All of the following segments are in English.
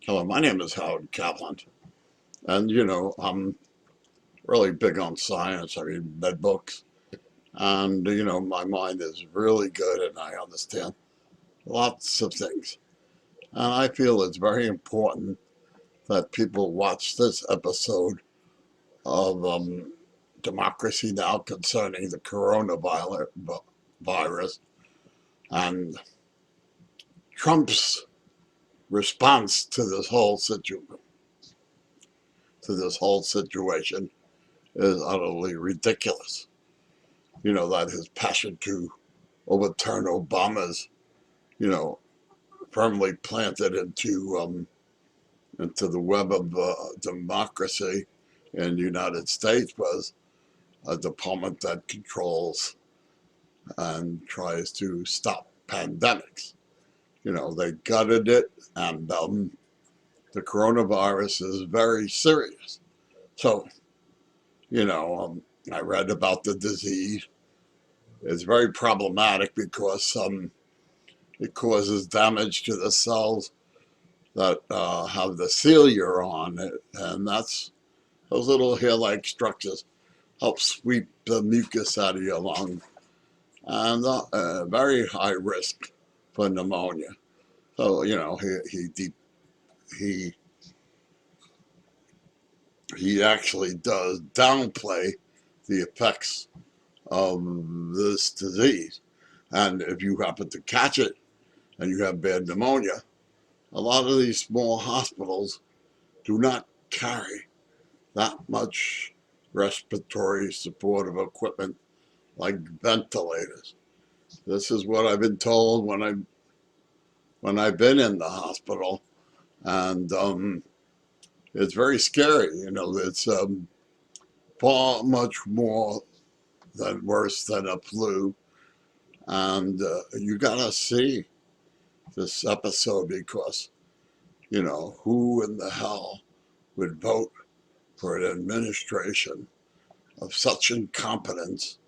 Hello, my name is Howard Kaplan, and I'm really big on science. I read med books, and my mind is really good, and I understand lots of things. And I feel it's very important that people watch this episode of Democracy Now! Concerning the coronavirus and Trump's response to this whole situation is utterly ridiculous. That his passion to overturn Obama's, firmly planted into the web of democracy in the United States was a department that controls and tries to stop pandemics. They gutted it, and the coronavirus is very serious. So, I read about the disease. It's very problematic because it causes damage to the cells that have the cilia on it, and those little hair-like structures help sweep the mucus out of your lungs, and very high risk for pneumonia. So he actually does downplay the effects of this disease, and if you happen to catch it and you have bad pneumonia, a lot of these small hospitals do not carry that much respiratory supportive equipment like ventilators. This is what I've been told when I've been in the hospital, and it's very scary. It's far much more than worse than a flu, and you gotta see this episode because who in the hell would vote for an administration of such incompetence,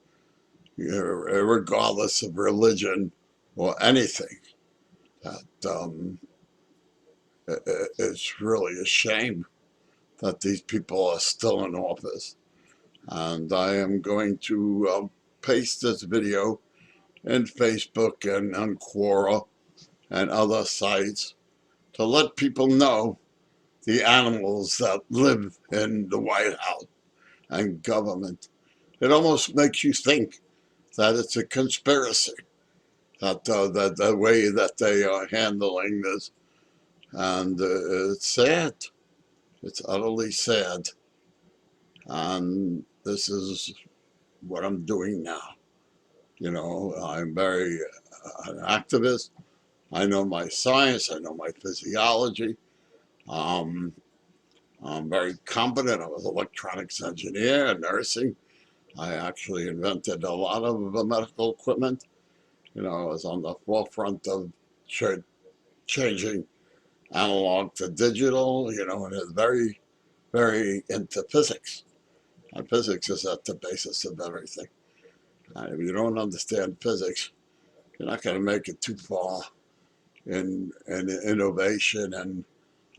regardless of religion or anything. That it's really a shame that these people are still in office. And I am going to paste this video in Facebook and on Quora and other sites to let people know the animals that live in the White House and government. It almost makes you think that it's a conspiracy, that the way that they are handling this. And it's sad. It's utterly sad. And this is what I'm doing now. I'm very an activist. I know my science. I know my physiology. I'm very competent. I was an electronics engineer, nursing. I actually invented a lot of medical equipment. I was on the forefront of changing analog to digital, and it's very, very into physics. And physics is at the basis of everything. And if you don't understand physics, you're not going to make it too far in innovation and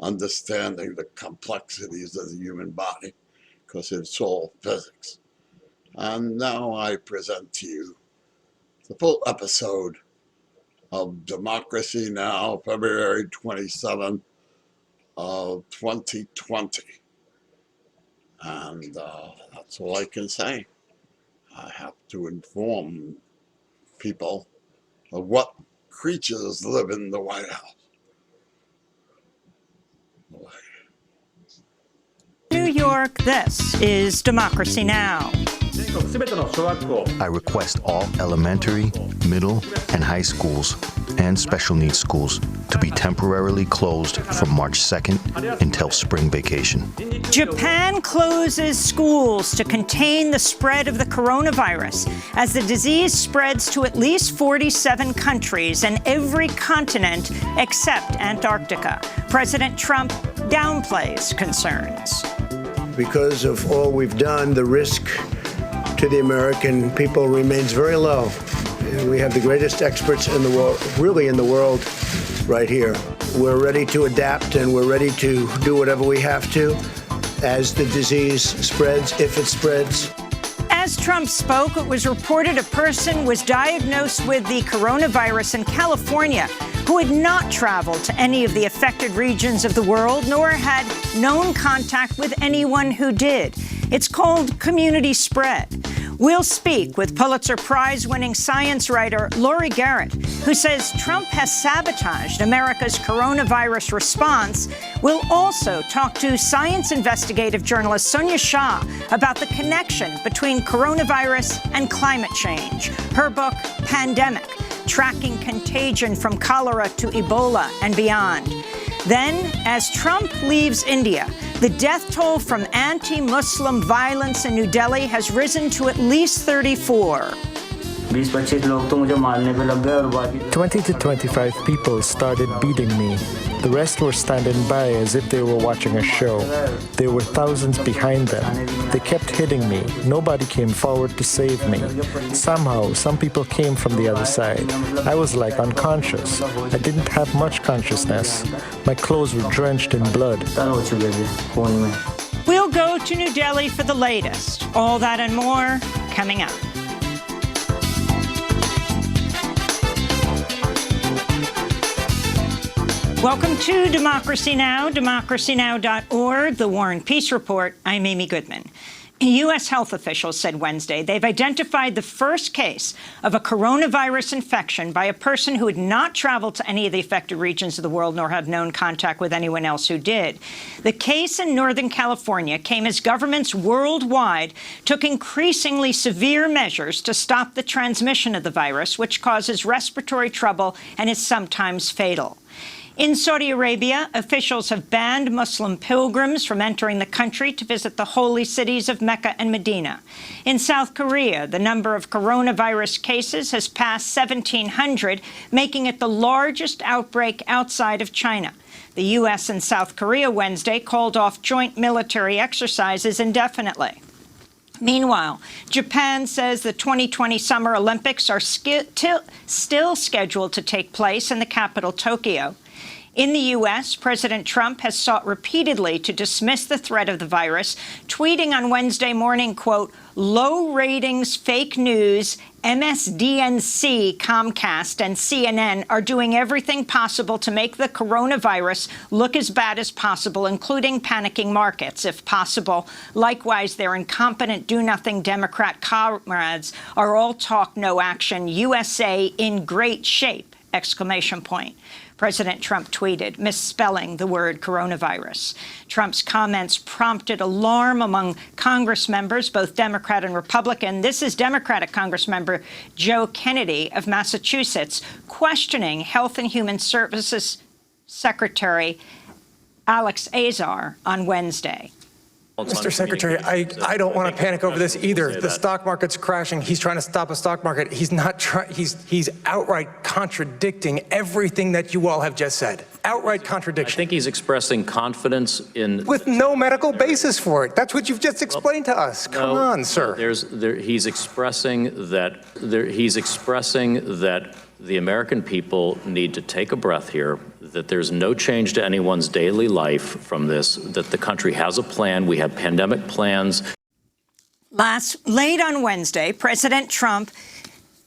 understanding the complexities of the human body, because it's all physics. And now I present to you the full episode of Democracy Now! February 27th of 2020. And that's all I can say. I have to inform people of what creatures live in the White House. New York, this is Democracy Now! I request all elementary, middle, and high schools and special needs schools to be temporarily closed from March 2nd until spring vacation. Japan closes schools to contain the spread of the coronavirus as the disease spreads to at least 47 countries and every continent except Antarctica. President Trump downplays concerns. Because of all we've done, the risk to the American people remains very low. We have the greatest experts in the world, really in the world, right here. We're ready to adapt, and we're ready to do whatever we have to as the disease spreads, if it spreads. As Trump spoke, it was reported a person was diagnosed with the coronavirus in California who had not traveled to any of the affected regions of the world, nor had known contact with anyone who did. It's called community spread. We'll speak with Pulitzer Prize-winning science writer Laurie Garrett, who says Trump has sabotaged America's coronavirus response. We'll also talk to science investigative journalist Sonia Shah about the connection between coronavirus and climate change. Her book, Pandemic: Tracking Contagion from Cholera to Ebola and Beyond. Then, as Trump leaves India, the death toll from anti-Muslim violence in New Delhi has risen to at least 34. 20 to 25 people started beating me. The rest were standing by as if they were watching a show. There were thousands behind them. They kept hitting me. Nobody came forward to save me. Somehow, some people came from the other side. I was like unconscious. I didn't have much consciousness. My clothes were drenched in blood. We'll go to New Delhi for the latest. All that and more coming up. Welcome to Democracy Now!, democracynow.org, The War and Peace Report. I'm Amy Goodman. U.S. health officials said Wednesday they've identified the first case of a coronavirus infection by a person who had not traveled to any of the affected regions of the world nor had known contact with anyone else who did. The case in Northern California came as governments worldwide took increasingly severe measures to stop the transmission of the virus, which causes respiratory trouble and is sometimes fatal. In Saudi Arabia, officials have banned Muslim pilgrims from entering the country to visit the holy cities of Mecca and Medina. In South Korea, the number of coronavirus cases has passed 1,700, making it the largest outbreak outside of China. The U.S. and South Korea Wednesday called off joint military exercises indefinitely. Meanwhile, Japan says the 2020 Summer Olympics are still scheduled to take place in the capital, Tokyo. In the U.S., President Trump has sought repeatedly to dismiss the threat of the virus, tweeting on Wednesday morning, quote, "Low ratings, fake news, MSDNC, Comcast, and CNN are doing everything possible to make the coronavirus look as bad as possible, including panicking markets, if possible. Likewise, their incompetent, do-nothing Democrat comrades are all talk, no action. USA in great shape!" Exclamation point. President Trump tweeted, misspelling the word coronavirus. Trump's comments prompted alarm among Congress members, both Democrat and Republican. This is Democratic Congressmember Joe Kennedy of Massachusetts questioning Health and Human Services Secretary Alex Azar on Wednesday. Mr. Secretary, I don't want to panic over this either. The stock market's crashing. He's trying to stop a stock market. He's not trying. He's outright contradicting everything that you all have just said. Outright contradiction. I think he's expressing confidence in with no medical basis for it. That's what you've just explained to us. Come on, sir. He's expressing that the American people need to take a breath here, that there's no change to anyone's daily life from this, that the country has a plan. We have pandemic plans. Late on Wednesday, President Trump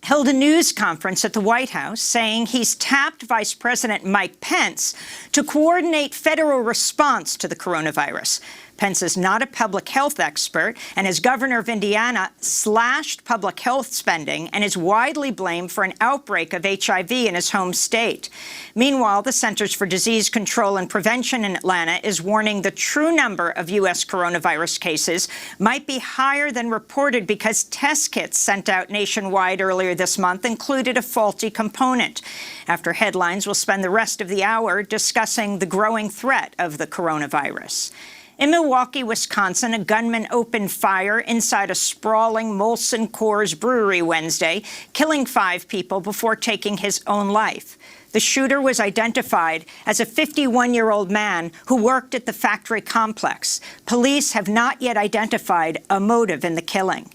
held a news conference at the White House saying he's tapped Vice President Mike Pence to coordinate federal response to the coronavirus. Pence is not a public health expert, and as governor of Indiana, slashed public health spending and is widely blamed for an outbreak of HIV in his home state. Meanwhile, the Centers for Disease Control and Prevention in Atlanta is warning the true number of U.S. coronavirus cases might be higher than reported because test kits sent out nationwide earlier this month included a faulty component. After headlines, we'll spend the rest of the hour discussing the growing threat of the coronavirus. In Milwaukee, Wisconsin, a gunman opened fire inside a sprawling Molson Coors brewery Wednesday, killing 5 people before taking his own life. The shooter was identified as a 51-year-old man who worked at the factory complex. Police have not yet identified a motive in the killing.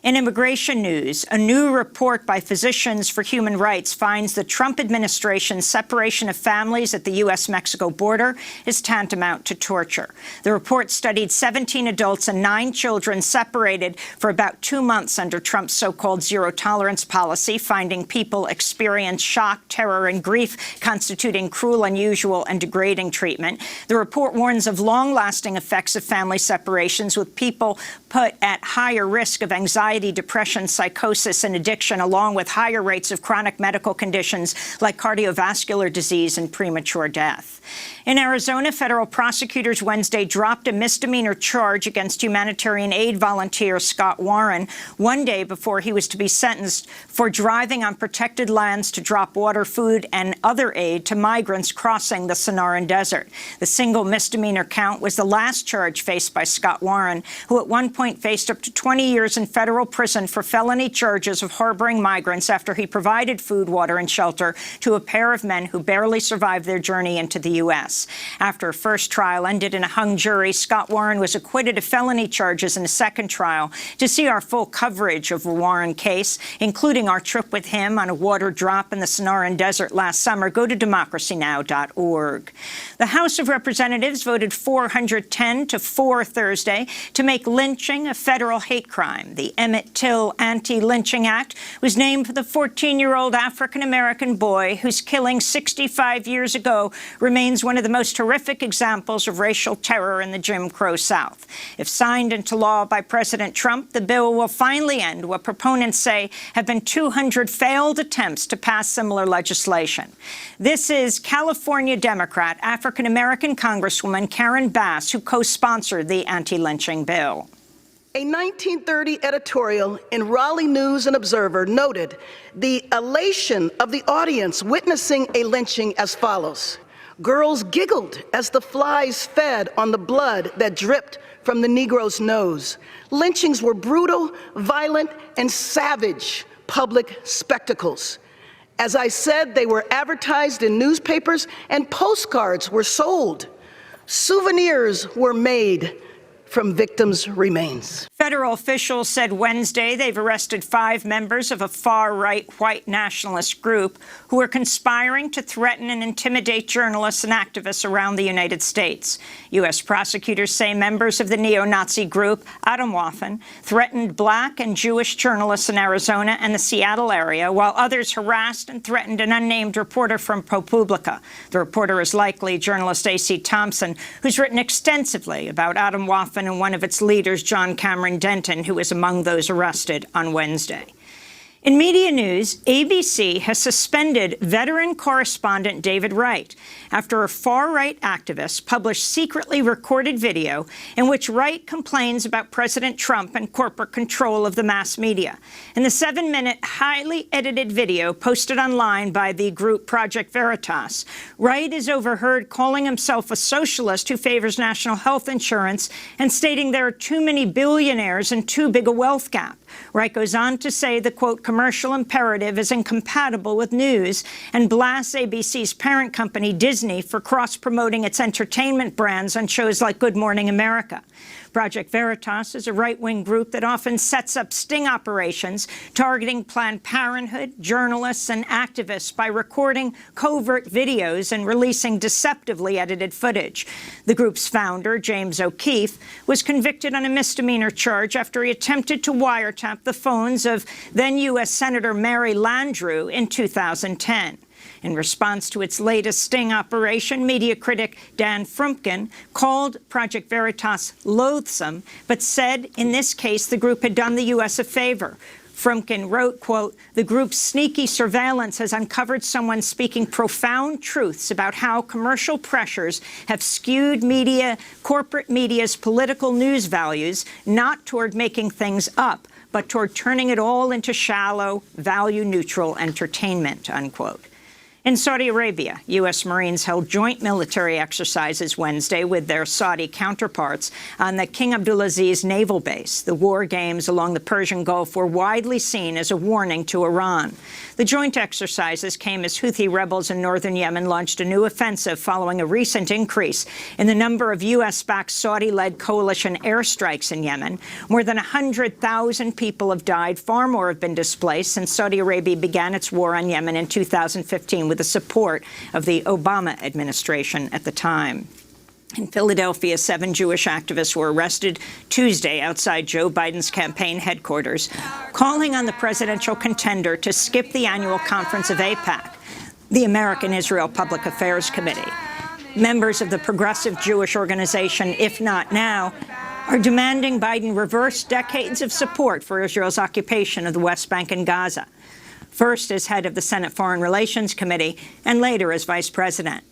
In immigration news, a new report by Physicians for Human Rights finds the Trump administration's separation of families at the U.S.-Mexico border is tantamount to torture. The report studied 17 adults and 9 children separated for about 2 months under Trump's so-called zero-tolerance policy, finding people experience shock, terror, and grief, constituting cruel, unusual, and degrading treatment. The report warns of long-lasting effects of family separations, with people put at higher risk of anxiety, depression, psychosis, and addiction, along with higher rates of chronic medical conditions like cardiovascular disease and premature death. In Arizona, federal prosecutors Wednesday dropped a misdemeanor charge against humanitarian aid volunteer Scott Warren 1 day before he was to be sentenced for driving on protected lands to drop water, food, and other aid to migrants crossing the Sonoran Desert. The single misdemeanor count was the last charge faced by Scott Warren, who at one point faced up to 20 years in federal prison for felony charges of harboring migrants after he provided food, water, and shelter to a pair of men who barely survived their journey into the U.S. After a first trial ended in a hung jury, Scott Warren was acquitted of felony charges in a second trial. To see our full coverage of the Warren case, including our trip with him on a water drop in the Sonoran Desert last summer, go to democracynow.org. The House of Representatives voted 410 to 4 Thursday to make lynching a federal hate crime. The Emmett Till Anti-Lynching Act was named for the 14-year-old African-American boy whose killing 65 years ago remains one of the most horrific examples of racial terror in the Jim Crow South. If signed into law by President Trump, the bill will finally end what proponents say have been 200 failed attempts to pass similar legislation. This is California Democrat, African-American Congresswoman Karen Bass, who co-sponsored the anti-lynching bill. A 1930 editorial in Raleigh News and Observer noted the elation of the audience witnessing a lynching as follows. Girls giggled as the flies fed on the blood that dripped from the Negro's nose. Lynchings were brutal, violent, and savage public spectacles. As I said, they were advertised in newspapers and postcards were sold. Souvenirs were made from victims' remains. Federal officials said Wednesday they've arrested 5 members of a far-right white nationalist group who are conspiring to threaten and intimidate journalists and activists around the United States. U.S. prosecutors say members of the neo-Nazi group Atomwaffen threatened Black and Jewish journalists in Arizona and the Seattle area, while others harassed and threatened an unnamed reporter from ProPublica. The reporter is likely journalist A.C. Thompson, who's written extensively about Atomwaffen and one of its leaders, John Cameron Denton, who was among those arrested on Wednesday. In media news, ABC has suspended veteran correspondent David Wright after a far-right activist published secretly recorded video in which Wright complains about President Trump and corporate control of the mass media. In the 7-minute, highly edited video posted online by the group Project Veritas, Wright is overheard calling himself a socialist who favors national health insurance and stating there are too many billionaires and too big a wealth gap. Wright goes on to say the, quote, commercial imperative is incompatible with news and blasts ABC's parent company, Disney, for cross-promoting its entertainment brands on shows like Good Morning America. Project Veritas is a right-wing group that often sets up sting operations targeting Planned Parenthood, journalists, and activists by recording covert videos and releasing deceptively edited footage. The group's founder, James O'Keefe, was convicted on a misdemeanor charge after he attempted to wiretap the phones of then U.S. Senator Mary Landrieu in 2010. In response to its latest sting operation, media critic Dan Frumkin called Project Veritas loathsome, but said in this case the group had done the U.S. a favor. Frumkin wrote, quote, the group's sneaky surveillance has uncovered someone speaking profound truths about how commercial pressures have skewed corporate media's political news values, not toward making things up, but toward turning it all into shallow, value-neutral entertainment, unquote. In Saudi Arabia, U.S. Marines held joint military exercises Wednesday with their Saudi counterparts on the King Abdulaziz naval base. The war games along the Persian Gulf were widely seen as a warning to Iran. The joint exercises came as Houthi rebels in northern Yemen launched a new offensive following a recent increase in the number of U.S.-backed Saudi-led coalition airstrikes in Yemen. More than 100,000 people have died. Far more have been displaced since Saudi Arabia began its war on Yemen in 2015 with the support of the Obama administration at the time. In Philadelphia, 7 Jewish activists were arrested Tuesday outside Joe Biden's campaign headquarters, calling on the presidential contender to skip the annual conference of AIPAC, the American Israel Public Affairs Committee. Members of the progressive Jewish organization, If Not Now, are demanding Biden reverse decades of support for Israel's occupation of the West Bank and Gaza, first as head of the Senate Foreign Relations Committee and later as vice president.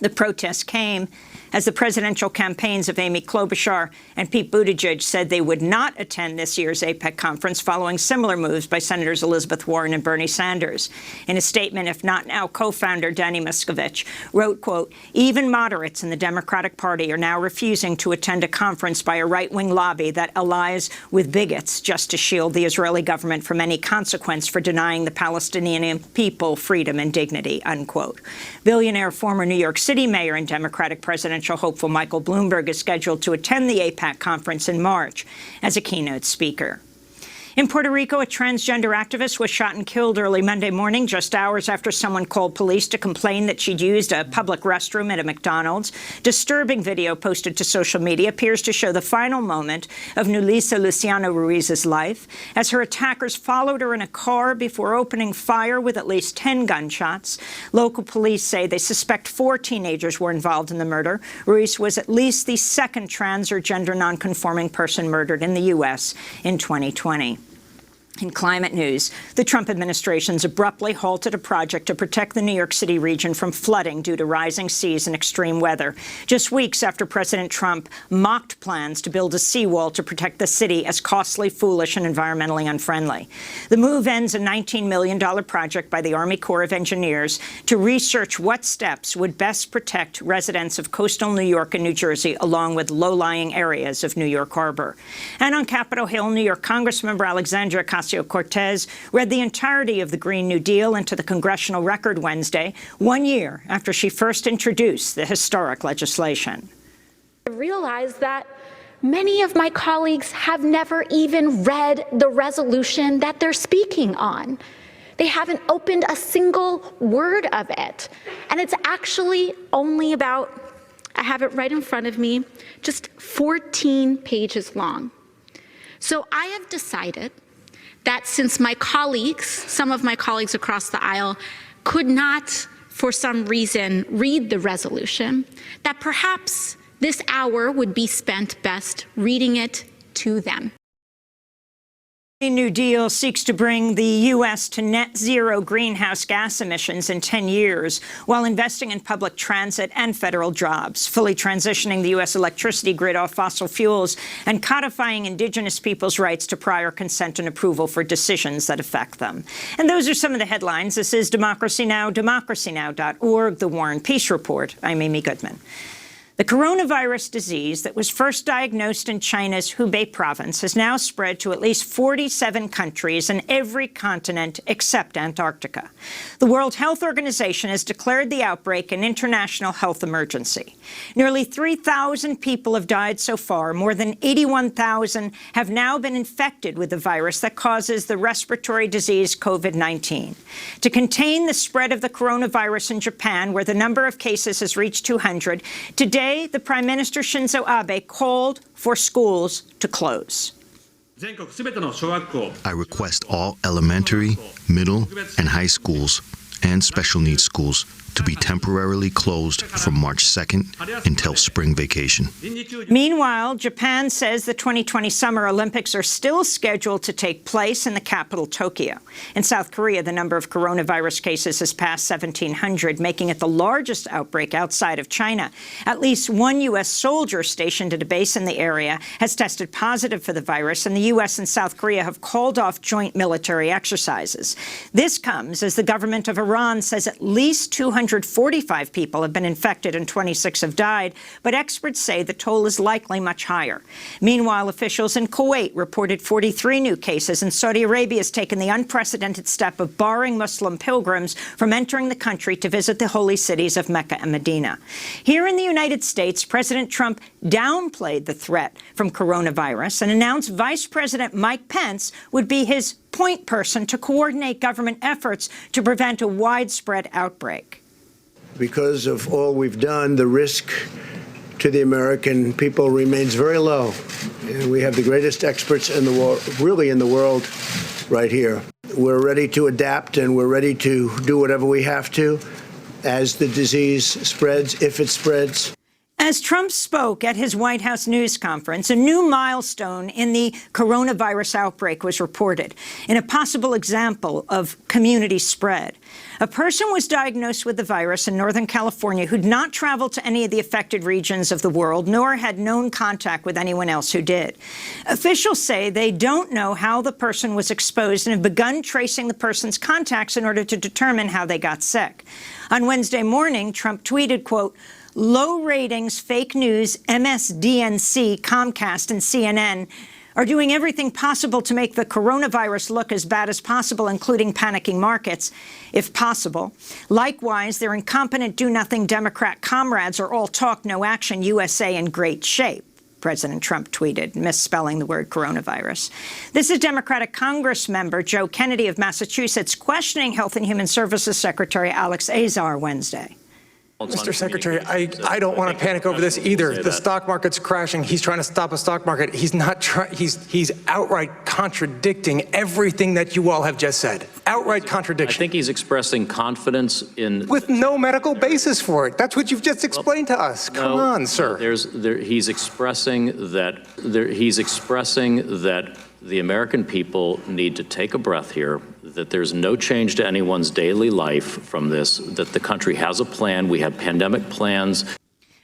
The protests came as the presidential campaigns of Amy Klobuchar and Pete Buttigieg said they would not attend this year's AIPAC conference following similar moves by Senators Elizabeth Warren and Bernie Sanders. In a statement, If Not Now co-founder Danny Miscavige wrote, quote, "Even moderates in the Democratic Party are now refusing to attend a conference by a right-wing lobby that allies with bigots just to shield the Israeli government from any consequence for denying the Palestinian people freedom and dignity," unquote. Billionaire former New York City mayor and Democratic presidential hopeful Michael Bloomberg is scheduled to attend the AIPAC conference in March as a keynote speaker. In Puerto Rico, a transgender activist was shot and killed early Monday morning, just hours after someone called police to complain that she'd used a public restroom at a McDonald's. Disturbing video posted to social media appears to show the final moment of Nulisa Luciano Ruiz's life, as her attackers followed her in a car before opening fire with at least 10 gunshots. Local police say they suspect 4 teenagers were involved in the murder. Ruiz was at least the second trans or gender nonconforming person murdered in the U.S. in 2020. In climate news, the Trump administration's abruptly halted a project to protect the New York City region from flooding due to rising seas and extreme weather, just weeks after President Trump mocked plans to build a seawall to protect the city as costly, foolish, and environmentally unfriendly. The move ends a $19 million project by the Army Corps of Engineers to research what steps would best protect residents of coastal New York and New Jersey, along with low-lying areas of New York Harbor. And on Capitol Hill, New York Congressmember Alexandria Ocasio-Cortez read the entirety of the Green New Deal into the congressional record Wednesday, 1 year after she first introduced the historic legislation. I realize that many of my colleagues have never even read the resolution that they're speaking on. They haven't opened a single word of it. And it's actually only about, I have it right in front of me, just 14 pages long. So I have decided that since my colleagues, some of my colleagues across the aisle, could not, for some reason, read the resolution, that perhaps this hour would be spent best reading it to them. The New Deal seeks to bring the U.S. to net zero greenhouse gas emissions in 10 years while investing in public transit and federal jobs, fully transitioning the U.S. electricity grid off fossil fuels, and codifying Indigenous peoples' rights to prior consent and approval for decisions that affect them. And those are some of the headlines. This is Democracy Now!, democracynow.org, The War and Peace Report. I'm Amy Goodman. The coronavirus disease that was first diagnosed in China's Hubei province has now spread to at least 47 countries and every continent except Antarctica. The World Health Organization has declared the outbreak an international health emergency. Nearly 3,000 people have died so far. More than 81,000 have now been infected with the virus that causes the respiratory disease COVID-19. To contain the spread of the coronavirus in Japan, where the number of cases has reached 200, today the Prime Minister Shinzo Abe called for schools to close. I request all elementary, middle, and high schools and special needs schools to be temporarily closed from March 2nd until spring vacation. Meanwhile, Japan says the 2020 Summer Olympics are still scheduled to take place in the capital, Tokyo. In South Korea, the number of coronavirus cases has passed 1,700, making it the largest outbreak outside of China. At least one U.S. soldier stationed at a base in the area has tested positive for the virus, and the U.S. and South Korea have called off joint military exercises. This comes as the government of Iran says at least 245 people have been infected and 26 have died, but experts say the toll is likely much higher. Meanwhile, officials in Kuwait reported 43 new cases, and Saudi Arabia has taken the unprecedented step of barring Muslim pilgrims from entering the country to visit the holy cities of Mecca and Medina. Here in the United States, President Trump downplayed the threat from coronavirus and announced Vice President Mike Pence would be his point person to coordinate government efforts to prevent a widespread outbreak. Because of all we've done, the risk to the American people remains very low. And we have the greatest experts in the world, really in the world, right here. We're ready to adapt, and we're ready to do whatever we have to as the disease spreads, if it spreads. As Trump spoke at his White House news conference, a new milestone in the coronavirus outbreak was reported in a possible example of community spread. A person was diagnosed with the virus in Northern California who'd not traveled to any of the affected regions of the world, nor had known contact with anyone else who did. Officials say they don't know how the person was exposed and have begun tracing the person's contacts in order to determine how they got sick. On Wednesday morning, Trump tweeted, quote, "Low ratings, fake news, MSDNC, Comcast, and CNN are doing everything possible to make the coronavirus look as bad as possible, including panicking markets, if possible. Likewise, their incompetent do-nothing Democrat comrades are all talk, no action, USA in great shape," President Trump tweeted, misspelling the word coronavirus. This is Democratic Congress member Joe Kennedy of Massachusetts questioning Health and Human Services Secretary Alex Azar Wednesday. Mr. Secretary, I don't want to panic over this either. The stock market's crashing. He's trying to stop a stock market. He's not trying. He's outright contradicting everything that you all have just said. Outright contradiction. I think he's expressing confidence in with no medical basis for it. That's what you've just explained to us. Come on, sir. He's expressing that the American people need to take a breath here, that there's no change to anyone's daily life from this, that the country has a plan. We have pandemic plans.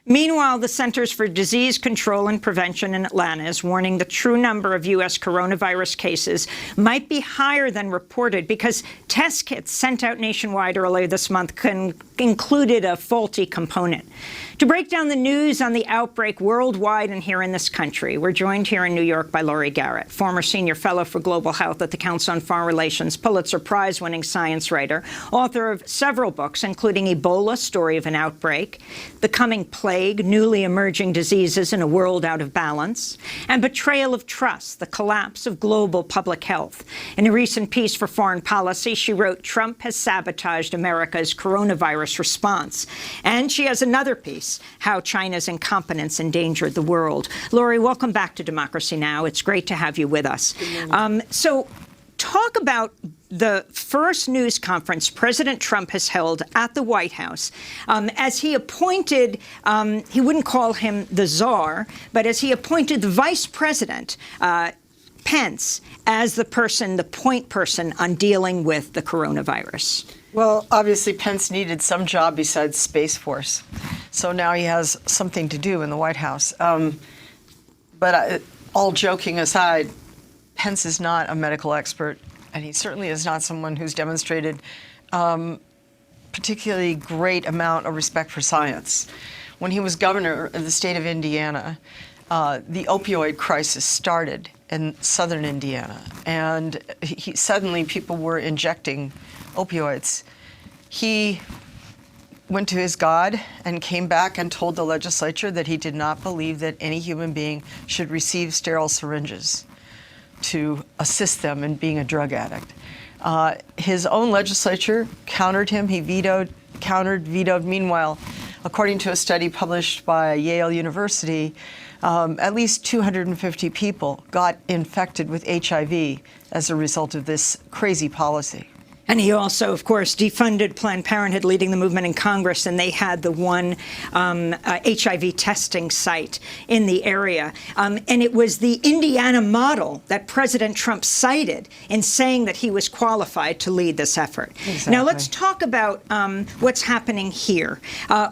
Meanwhile, the Centers for Disease Control and Prevention in Atlanta is warning the true number of U.S. coronavirus cases might be higher than reported because test kits sent out nationwide earlier this month included a faulty component. To break down the news on the outbreak worldwide and here in this country, we're joined here in New York by Laurie Garrett, former senior fellow for global health at the Council on Foreign Relations, Pulitzer Prize-winning science writer, author of several books, including Ebola, Story of an Outbreak, The Coming Plague, Newly Emerging Diseases in a World Out of Balance, and Betrayal of Trust, The Collapse of Global Public Health. In a recent piece for Foreign Policy, she wrote, Trump has sabotaged America's coronavirus response. And she has another piece, How China's Incompetence Endangered the World. Laurie, welcome back to Democracy Now! It's great to have you with us. So talk about the first news conference President Trump has held at the White House as he appointed, he wouldn't call him the czar, but as he appointed the vice president, Pence, as the point person on dealing with the coronavirus. Well, obviously, Pence needed some job besides Space Force. So now he has something to do in the White House. But all joking aside, Pence is not a medical expert, and he certainly is not someone who's demonstrated particularly great amount of respect for science. When he was governor of the state of Indiana, the opioid crisis started in southern Indiana, and suddenly people were injecting opioids. He went to his God and came back and told the legislature that he did not believe that any human being should receive sterile syringes to assist them in being a drug addict. His own legislature countered him. He vetoed. Meanwhile, according to a study published by Yale University, at least 250 people got infected with HIV as a result of this crazy policy. And he also, of course, defunded Planned Parenthood, leading the movement in Congress, and they had the one HIV testing site in the area. And it was the Indiana model that President Trump cited in saying that he was qualified to lead this effort. Exactly. Now, let's talk about what's happening here.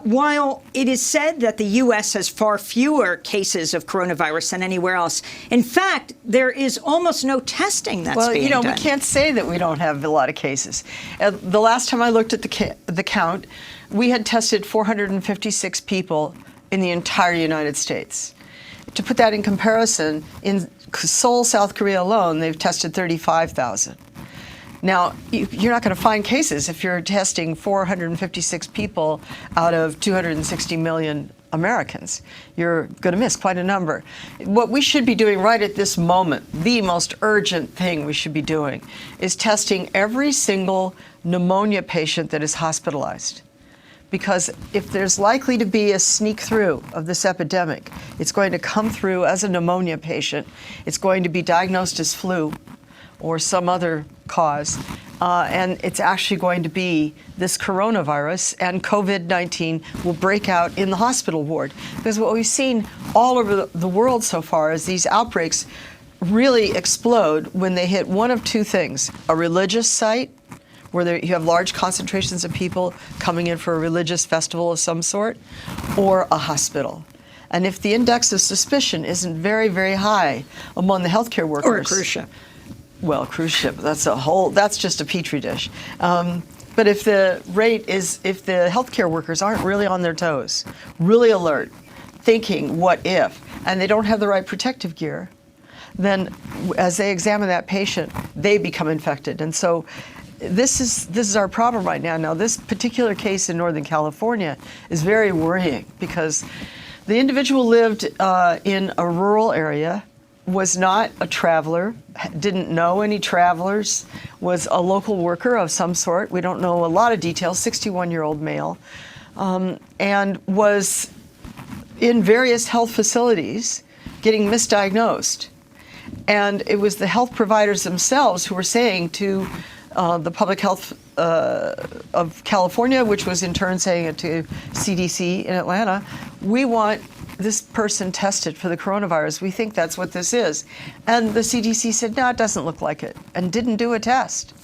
While it is said that the U.S. has far fewer cases of coronavirus than anywhere else, in fact, there is almost no testing that's being done. We can't say that we don't have a lot of cases. The last time I looked at the count, we had tested 456 people in the entire United States. To put that in comparison, in Seoul, South Korea alone, they've tested 35,000. Now, you're not going to find cases if you're testing 456 people out of 260 million Americans. You're going to miss quite a number. What we should be doing right at this moment, the most urgent thing we should be doing, is testing every single pneumonia patient that is hospitalized. Because if there's likely to be a sneak through of this epidemic, it's going to come through as a pneumonia patient. It's going to be diagnosed as flu or some other cause. And it's actually going to be this coronavirus, and COVID-19 will break out in the hospital ward. Because what we've seen all over the world so far is these outbreaks really explode when they hit one of two things: a religious site, where you have large concentrations of people coming in for a religious festival of some sort, or a hospital. And if the index of suspicion isn't very, very high among the healthcare workers— or a cruise ship. Well, cruise ship, that's just a petri dish. But if the healthcare workers aren't really on their toes, really alert, thinking what if, and they don't have the right protective gear, then as they examine that patient, they become infected. And so this is our problem right now. Now, this particular case in Northern California is very worrying because the individual lived in a rural area, was not a traveler, didn't know any travelers, was a local worker of some sort. We don't know a lot of details, 61-year-old male, and was in various health facilities getting misdiagnosed. And it was the health providers themselves who were saying to the public health of California, which was in turn saying it to CDC in Atlanta, we want this person tested for the coronavirus. We think that's what this is. And the CDC said, no, it doesn't look like it, and didn't do a test.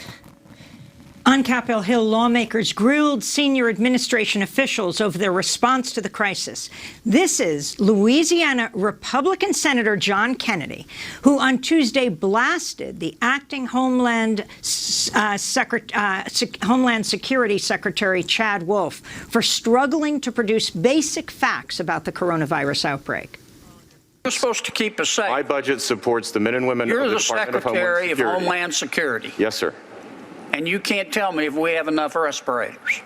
On Capitol Hill, lawmakers grilled senior administration officials over their response to the crisis. This is Louisiana Republican Senator John Kennedy, who on Tuesday blasted the acting Homeland Security Secretary Chad Wolf for struggling to produce basic facts about the coronavirus outbreak. You're supposed to keep us safe. My budget supports the men and women of the Department of Homeland Security. You're the Secretary of Homeland Security. Yes, sir. And you can't tell me if we have enough respirators.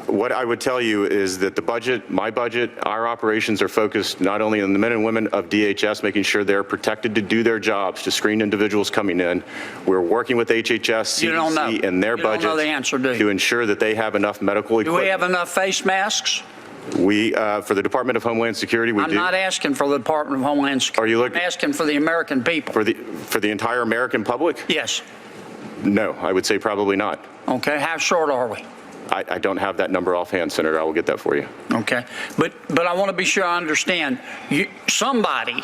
What I would tell you is that the budget, my budget, our operations are focused not only on the men and women of DHS, making sure they're protected to do their jobs, to screen individuals coming in. We're working with HHS, CDC, and their budgets know the answer, do you? to ensure that they have enough medical equipment. Do we have enough face masks? We, for the Department of Homeland Security, we do. I'm not asking for the Department of Homeland Security. Are you looking? I'm asking for the American people. For the entire American public? Yes. No, I would say probably not. Okay, how short are we? I don't have that number offhand, Senator. I will get that for you. Okay, but I want to be sure I understand. Somebody,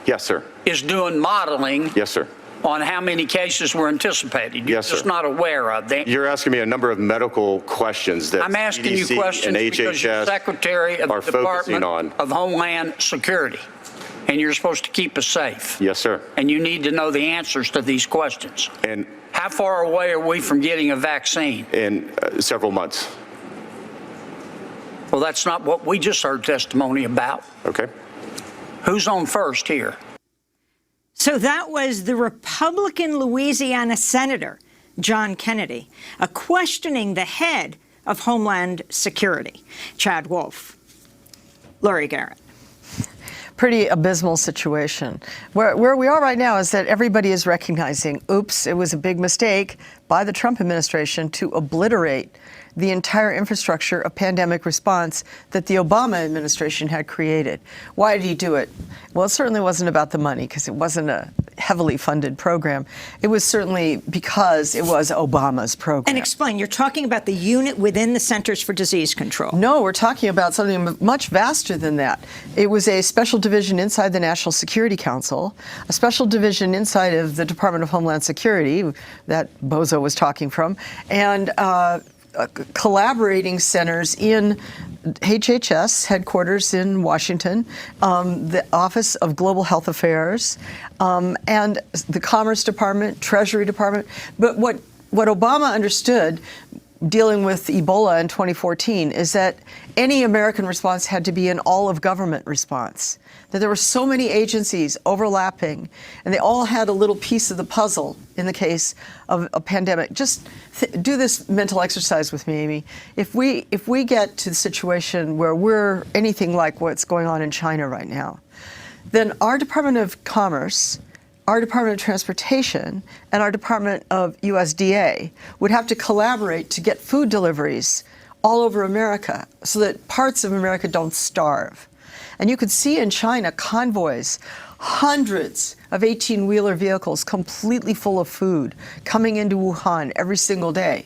yes, sir, is doing modeling. Yes, sir, on how many cases we're anticipating. You're yes, sir. Just not aware of them. You're asking me a number of medical questions that I'm asking CDC you questions and because you're HHS Secretary of are the focusing Department on of Homeland Security, and you're supposed to keep us safe. Yes, sir. And you need to know the answers to these questions. And how far away are we from getting a vaccine? In several months. Well, that's not what we just heard testimony about. Okay. Who's on first here? So that was the Republican Louisiana Senator, John Kennedy, questioning the head of Homeland Security, Chad Wolf. Lori Garrett. Pretty abysmal situation. Where we are right now is that everybody is recognizing, oops, it was a big mistake by the Trump administration to obliterate the entire infrastructure of pandemic response that the Obama administration had created. Why did he do it? Well, it certainly wasn't about the money, because it wasn't heavily funded program. It was certainly because it was Obama's program. And explain, you're talking about the unit within the Centers for Disease Control. No, we're talking about something much vaster than that. It was a special division inside the National Security Council, a special division inside of the Department of Homeland Security that Bozo was talking from, and collaborating centers in HHS headquarters in Washington, the Office of Global Health Affairs, and the Commerce Department, Treasury Department. But what Obama understood dealing with Ebola in 2014 is that any American response had to be an all-of-government response, that there were so many agencies overlapping, and they all had a little piece of the puzzle in the case of a pandemic. Just do this mental exercise with me, Amy. If we get to the situation where we're anything like what's going on in China right now, then our Department of Commerce, our Department of Transportation, and our Department of USDA would have to collaborate to get food deliveries all over America so that parts of America don't starve. And you could see in China convoys, hundreds of 18-wheeler vehicles completely full of food coming into Wuhan every single day.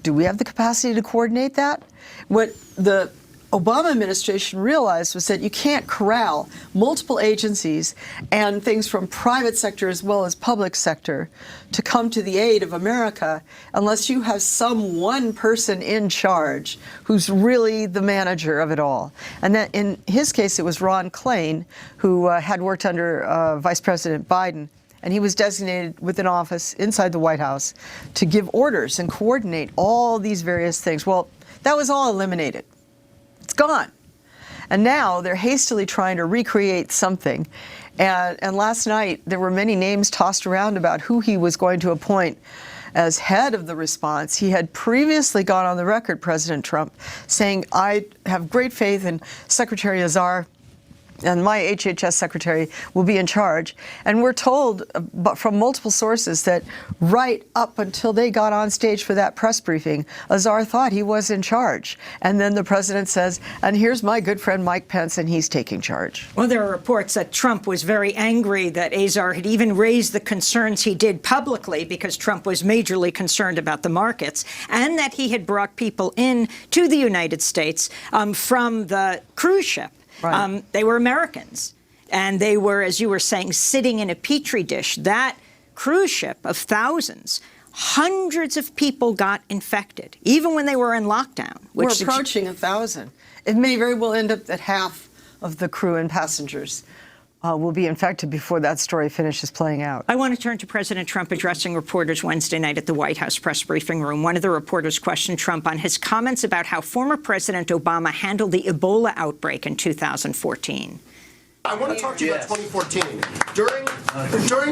Do we have the capacity to coordinate that? What the Obama administration realized was that you can't corral multiple agencies and things from private sector as well as public sector to come to the aid of America unless you have some one person in charge who's really the manager of it all. And that in his case, it was Ron Klain, who had worked under Vice President Biden. And he was designated with an office inside the White House to give orders and coordinate all these various things. Well, that was all eliminated. It's gone. And now they're hastily trying to recreate something. And last night, there were many names tossed around about who he was going to appoint as head of the response. He had previously gone on the record, President Trump, saying, I have great faith in Secretary Azar, and my HHS secretary will be in charge. And we're told from multiple sources that right up until they got on stage for that press briefing, Azar thought he was in charge. And then the president says, and here's my good friend Mike Pence, and he's taking charge. Well, there are reports that Trump was very angry that Azar had even raised the concerns he did publicly because Trump was majorly concerned about the markets, and that he had brought people in to the United States from the cruise ship. Right. They were Americans, and they were, as you were saying, sitting in a petri dish. That cruise ship of thousands, hundreds of people got infected, even when they were in lockdown. We're approaching 1,000. It may very well end up that half of the crew and passengers will be infected before that story finishes playing out. I want to turn to President Trump addressing reporters Wednesday night at the White House press briefing room. One of the reporters questioned Trump on his comments about how former President Obama handled the Ebola outbreak in 2014. I want to talk to you about 2014. During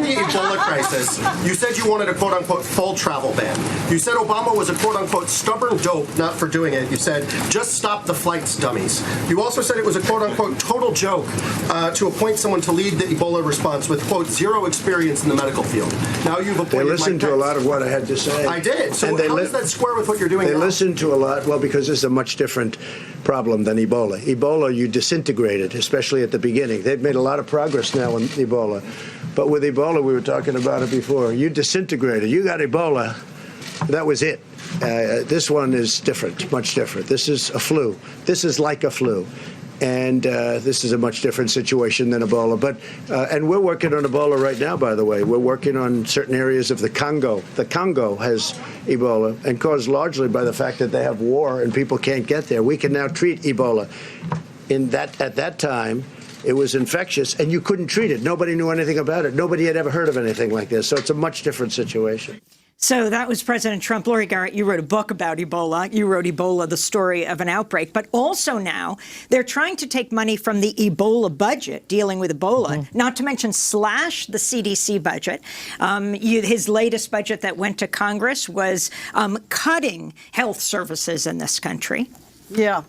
the Ebola crisis, you said you wanted a quote-unquote full travel ban. You said Obama was a quote-unquote stubborn dope, not for doing it. You said, just stop the flights, dummies. You also said it was a quote-unquote total joke to appoint someone to lead the Ebola response with, quote, zero experience in the medical field. Now you've appointed They listened to a lot of what I had to say. I did. So how does that square with what you're doing now? They listened to a lot, well, because this is a much different problem than Ebola. Ebola, you disintegrated, especially at the beginning. They've made a lot of progress now in Ebola. But with Ebola, we were talking about it before. You disintegrated. You got Ebola. That was it. This one is different, much different. This is a flu. This is like a flu. And this is a much different situation than Ebola. But and we're working on Ebola right now, by the way. We're working on certain areas of the Congo. The Congo has Ebola, and caused largely by the fact that they have war and people can't get there. We can now treat Ebola. At that time, it was infectious, and you couldn't treat it. Nobody knew anything about it. Nobody had ever heard of anything like this. So it's a much different situation. So that was President Trump. Lori Garrett, you wrote a book about Ebola. You wrote Ebola, the story of an outbreak. But also now they're trying to take money from the Ebola budget, dealing with Ebola, not to mention slash the CDC budget. His latest budget that went to Congress was cutting health services in this country. Yeah.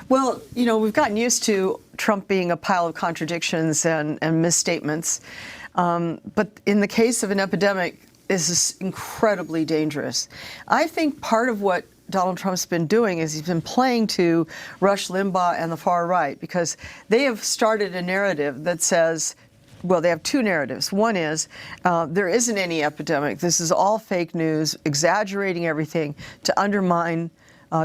Well, you know, we've gotten used to Trump being a pile of contradictions and misstatements. But in the case of an epidemic, this is incredibly dangerous. I think part of what Donald Trump's been doing is he's been playing to Rush Limbaugh and the far right, because they have started a narrative that says well, they have two narratives. One is there isn't any epidemic. This is all fake news, exaggerating everything to undermine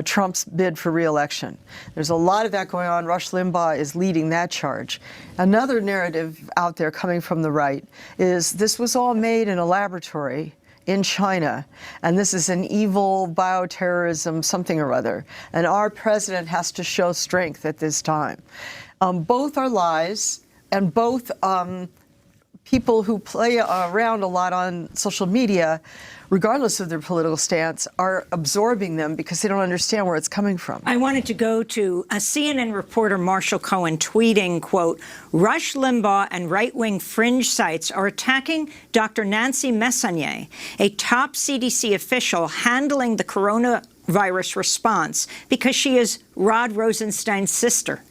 Trump's bid for re-election. There's a lot of that going on. Rush Limbaugh is leading that charge. Another narrative out there coming from the right is this was all made in a laboratory in China, and this is an evil bioterrorism something or other, and our president has to show strength at this time. Both are lies, and both people who play around a lot on social media, regardless of their political stance, are absorbing them because they don't understand where it's coming from. I wanted to go to a CNN reporter, Marshall Cohen, tweeting, quote, Rush Limbaugh and right-wing fringe sites are attacking Dr. Nancy Messonnier, a top CDC official handling the coronavirus response, because she is Rod Rosenstein's sister.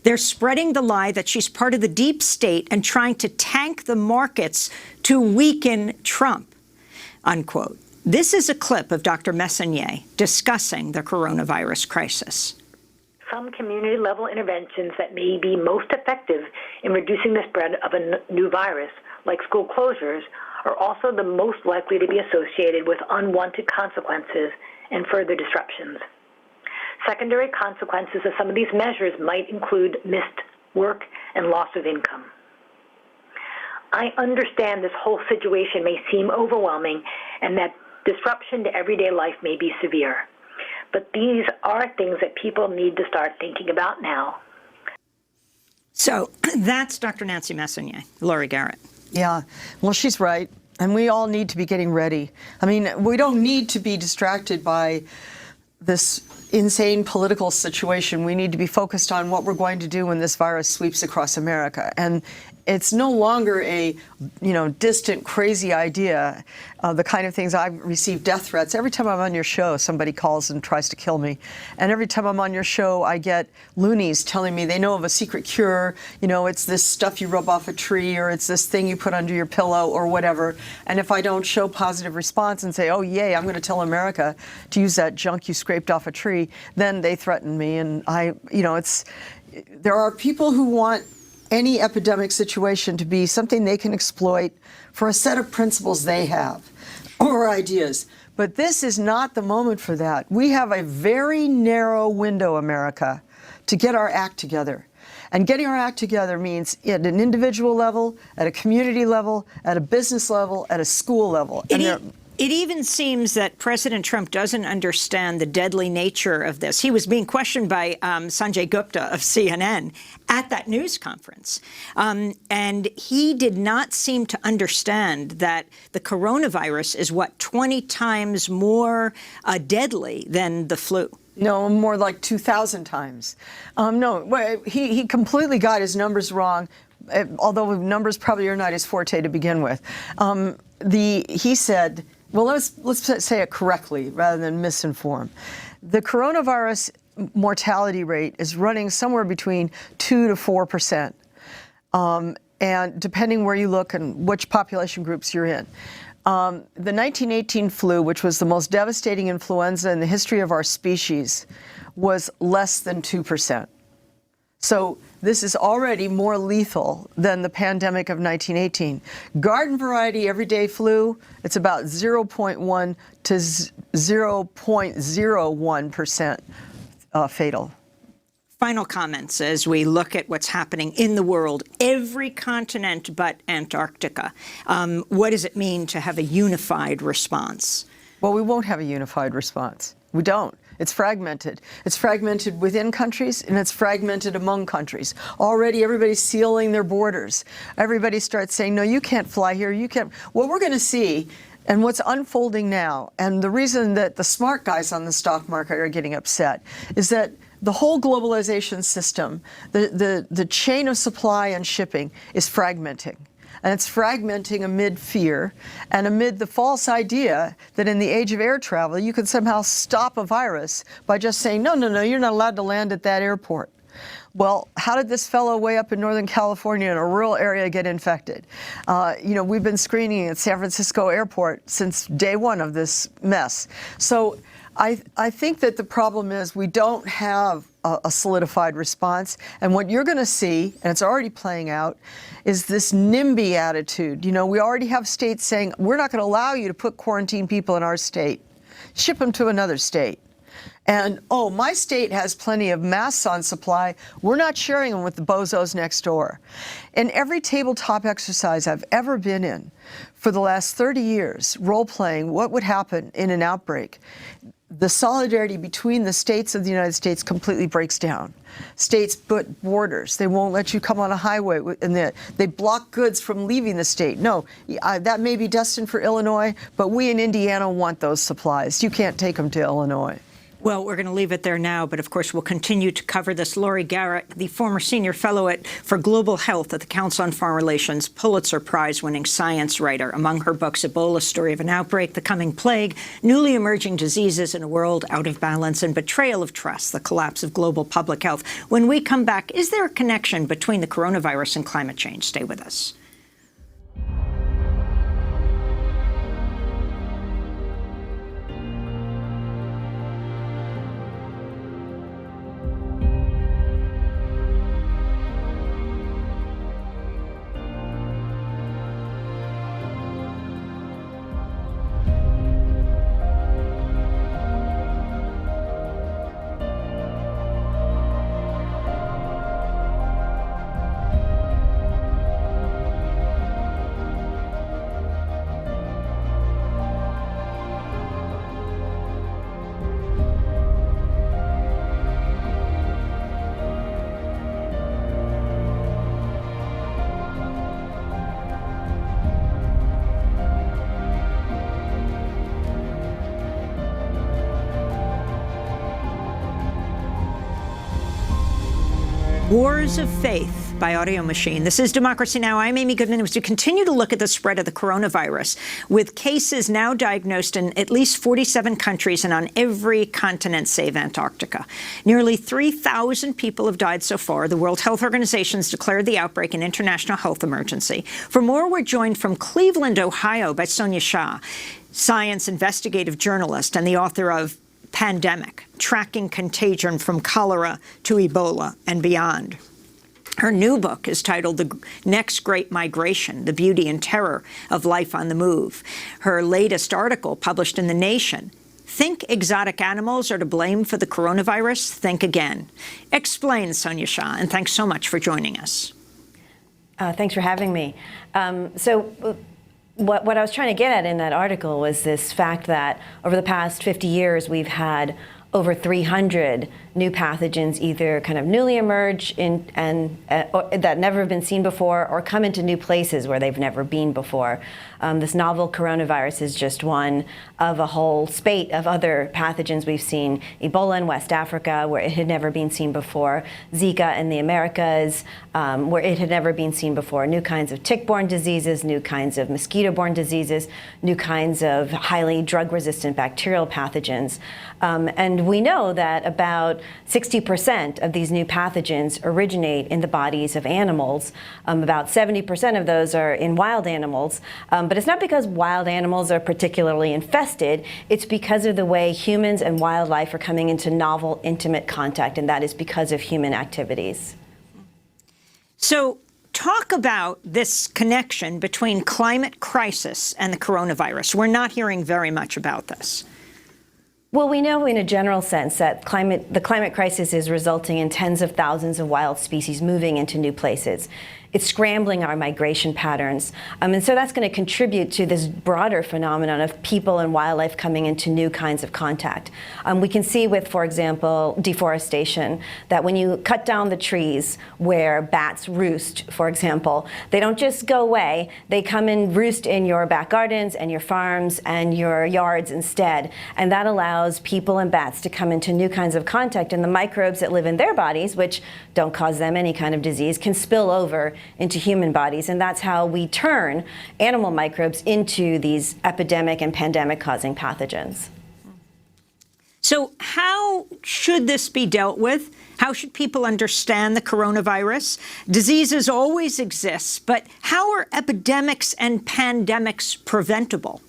They're spreading the lie that she's part of the deep state and trying to tank the markets to weaken Trump, unquote. This is a clip of Dr. Messonnier discussing the coronavirus crisis. Some community-level interventions that may be most effective in reducing the spread of a new virus, like school closures, are also the most likely to be associated with unwanted consequences and further disruptions. Secondary consequences of some of these measures might include missed work and loss of income. I understand this whole situation may seem overwhelming and that disruption to everyday life may be severe, but these are things that people need to start thinking about now. So that's Dr. Nancy Messonnier. Laurie Garrett. Yeah, well, she's right, and we all need to be getting ready. I mean, we don't need to be distracted by this insane political situation. We need to be focused on what we're going to do when this virus sweeps across America. And it's no longer a, distant, crazy idea. The kind of things I've received death threats. Every time I'm on your show, somebody calls and tries to kill me. And every time I'm on your show, I get loonies telling me they know of a secret cure. It's this stuff you rub off a tree, or it's this thing you put under your pillow, or whatever. And if I don't show positive response and say, oh, yay, I'm going to tell America to use that junk you scraped off a tree, then they threaten me. And there are people who want any epidemic situation to be something they can exploit for a set of principles they have or ideas. But this is not the moment for that. We have a very narrow window, America, to get our act together. And getting our act together means at an individual level, at a community level, at a business level, at a school level. It even seems that President Trump doesn't understand the deadly nature of this. He was being questioned by Sanjay Gupta of CNN at that news conference. And he did not seem to understand that the coronavirus is, 20 times more deadly than the flu? No, more like 2,000 times. No, he completely got his numbers wrong, although numbers probably are not his forte to begin with. He said, well, let's say it correctly rather than misinform. The coronavirus mortality rate is running somewhere between 2 to 4%, and depending where you look and which population groups you're in. The 1918 flu, which was the most devastating influenza in the history of our species, was less than 2%. So this is already more lethal than the pandemic of 1918. Garden variety everyday flu, it's about 0.1 to 0.01% fatal. Final comments as we look at what's happening in the world, every continent but Antarctica. What does it mean to have a unified response? Well, we won't have a unified response. We don't. It's fragmented. It's fragmented within countries, and it's fragmented among countries. Already everybody's sealing their borders. Everybody starts saying, no, you can't fly here, you can't. What we're going to see, and what's unfolding now, and the reason that the smart guys on the stock market are getting upset, is that the whole globalization system, the chain of supply and shipping is fragmenting. And it's fragmenting amid fear and amid the false idea that in the age of air travel, you could somehow stop a virus by just saying, no, you're not allowed to land at that airport. Well, how did this fellow way up in Northern California in a rural area get infected? We've been screening at San Francisco airport since day one of this mess. So I think that the problem is we don't have a solidified response. And what you're going to see, and it's already playing out, is this NIMBY attitude. You know, we already have states saying, we're not going to allow you to put quarantine people in our state. Ship them to another state. And, oh, my state has plenty of masks on supply. We're not sharing them with the bozos next door. In every tabletop exercise I've ever been in for the last 30 years, role-playing what would happen in an outbreak, the solidarity between the states of the United States completely breaks down. States put borders. They won't let you come on a highway, and they block goods from leaving the state. No, that may be destined for Illinois, but we in Indiana want those supplies. You can't take them to Illinois. Well, we're going to leave it there now, but of course we'll continue to cover this. Laurie Garrett, the former senior fellow for global health at the Council on Foreign Relations, Pulitzer Prize-winning science writer. Among her books, Ebola, Story of an Outbreak, The Coming Plague, Newly Emerging Diseases in a World Out of Balance, and Betrayal of Trust, The Collapse of Global Public Health. When we come back, is there a connection between the coronavirus and climate change? Stay with us. Wars of Faith by Audio Machine. This is Democracy Now! I'm Amy Goodman. As we continue to look at the spread of the coronavirus, with cases now diagnosed in at least 47 countries and on every continent save Antarctica. Nearly 3,000 people have died so far. The World Health Organization has declared the outbreak an international health emergency. For more, we're joined from Cleveland, Ohio by Sonia Shah, science investigative journalist and the author of Pandemic, Tracking Contagion from Cholera to Ebola and Beyond. Her new book is titled The Next Great Migration, The Beauty and Terror of Life on the Move. Her latest article, published in The Nation, Think Exotic Animals Are to Blame for the Coronavirus? Think Again. Explain, Sonia Shah, and thanks so much for joining us. Thanks for having me. What I was trying to get at in that article was this fact that over the past 50 years, we've had over 300 new pathogens either kind of newly emerge that never have been seen before or come into new places where they've never been before. This novel coronavirus is just one of a whole spate of other pathogens we've seen. Ebola in West Africa, where it had never been seen before. Zika in the Americas, where it had never been seen before. New kinds of tick-borne diseases, new kinds of mosquito-borne diseases, new kinds of highly drug-resistant bacterial pathogens. And we know that about 60% of these new pathogens originate in the bodies of animals. About 70% of those are in wild animals. But it's not because wild animals are particularly infested. It's because of the way humans and wildlife are coming into novel, intimate contact, and that is because of human activities. So talk about this connection between climate crisis and the coronavirus. We're not hearing very much about this. Well, we know in a general sense that the climate crisis is resulting in tens of thousands of wild species moving into new places. It's scrambling our migration patterns. And so that's going to contribute to this broader phenomenon of people and wildlife coming into new kinds of contact. We can see with, for example, deforestation, that when you cut down the trees where bats roost, for example, they don't just go away. They come and roost in your back gardens and your farms and your yards instead. And that allows people and bats to come into new kinds of contact. And the microbes that live in their bodies, which don't cause them any kind of disease, can spill over into human bodies, and that's how we turn animal microbes into these epidemic and pandemic causing pathogens. So how should this be dealt with? How should people understand the coronavirus? Diseases always exist, but how are epidemics and pandemics preventable?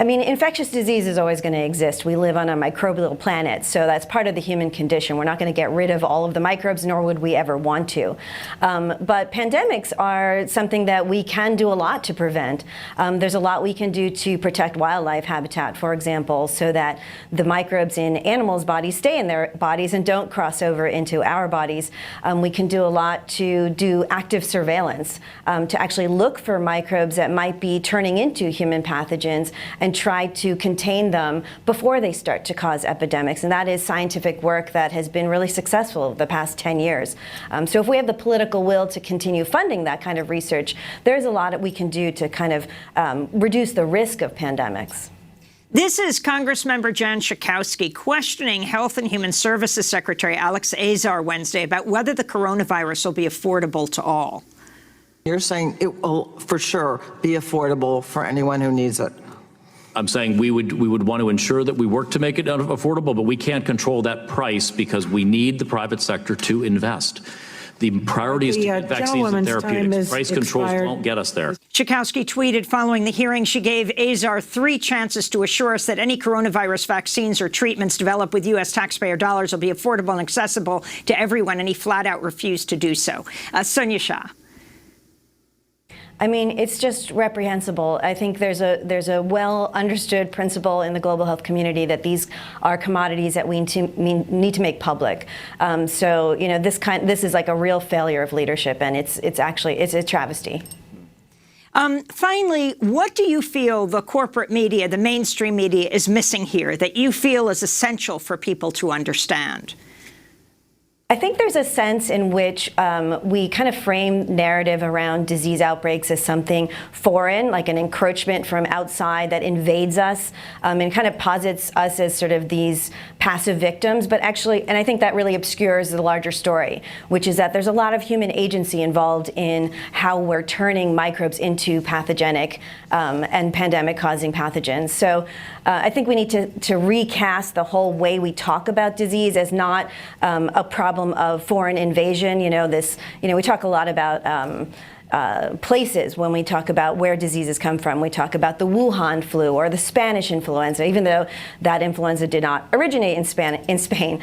I mean, infectious disease is always going to exist. We live on a microbial planet, so that's part of the human condition. We're not going to get rid of all of the microbes, nor would we ever want to. But pandemics are something that we can do a lot to prevent. There's a lot we can do to protect wildlife habitat, for example, so that the microbes in animals' bodies stay in their bodies and don't cross over into our bodies. We can do a lot to do active surveillance, to actually look for microbes that might be turning into human pathogens and try to contain them before they start to cause epidemics. And that is scientific work that has been really successful the past 10 years. So if we have the political will to continue funding that kind of research, there's a lot that we can do to kind of reduce the risk of pandemics. This is Congressmember Jan Schakowsky questioning Health and Human Services Secretary Alex Azar Wednesday about whether the coronavirus will be affordable to all. You're saying it will for sure be affordable for anyone who needs it. I'm saying we would want to ensure that we work to make it affordable, but we can't control that price because we need the private sector to invest. The priority is to get vaccines and therapeutics. Price controls won't get us there. Schakowsky tweeted following the hearing she gave Azar 3 chances to assure us that any coronavirus vaccines or treatments developed with U.S. taxpayer dollars will be affordable and accessible to everyone, and he flat out refused to do so. Sonia Shah. I mean, it's just reprehensible. I think there's a well understood principle in the global health community that these are commodities that we need to make public. So, you know, this is like a real failure of leadership, and it's a travesty. Finally, what do you feel the corporate media, the mainstream media, is missing here that you feel is essential for people to understand? I think there's a sense in which we kind of frame narrative around disease outbreaks as something foreign, like an encroachment from outside that invades us, and kind of posits us as sort of these passive victims. But actually, and I think that really obscures the larger story, which is that there's a lot of human agency involved in how we're turning microbes into pathogenic and pandemic-causing pathogens. So I think we need to recast the whole way we talk about disease as not a problem of foreign invasion. We talk a lot about places when we talk about where diseases come from. We talk about the Wuhan flu or the Spanish influenza, even though that influenza did not originate in Spain.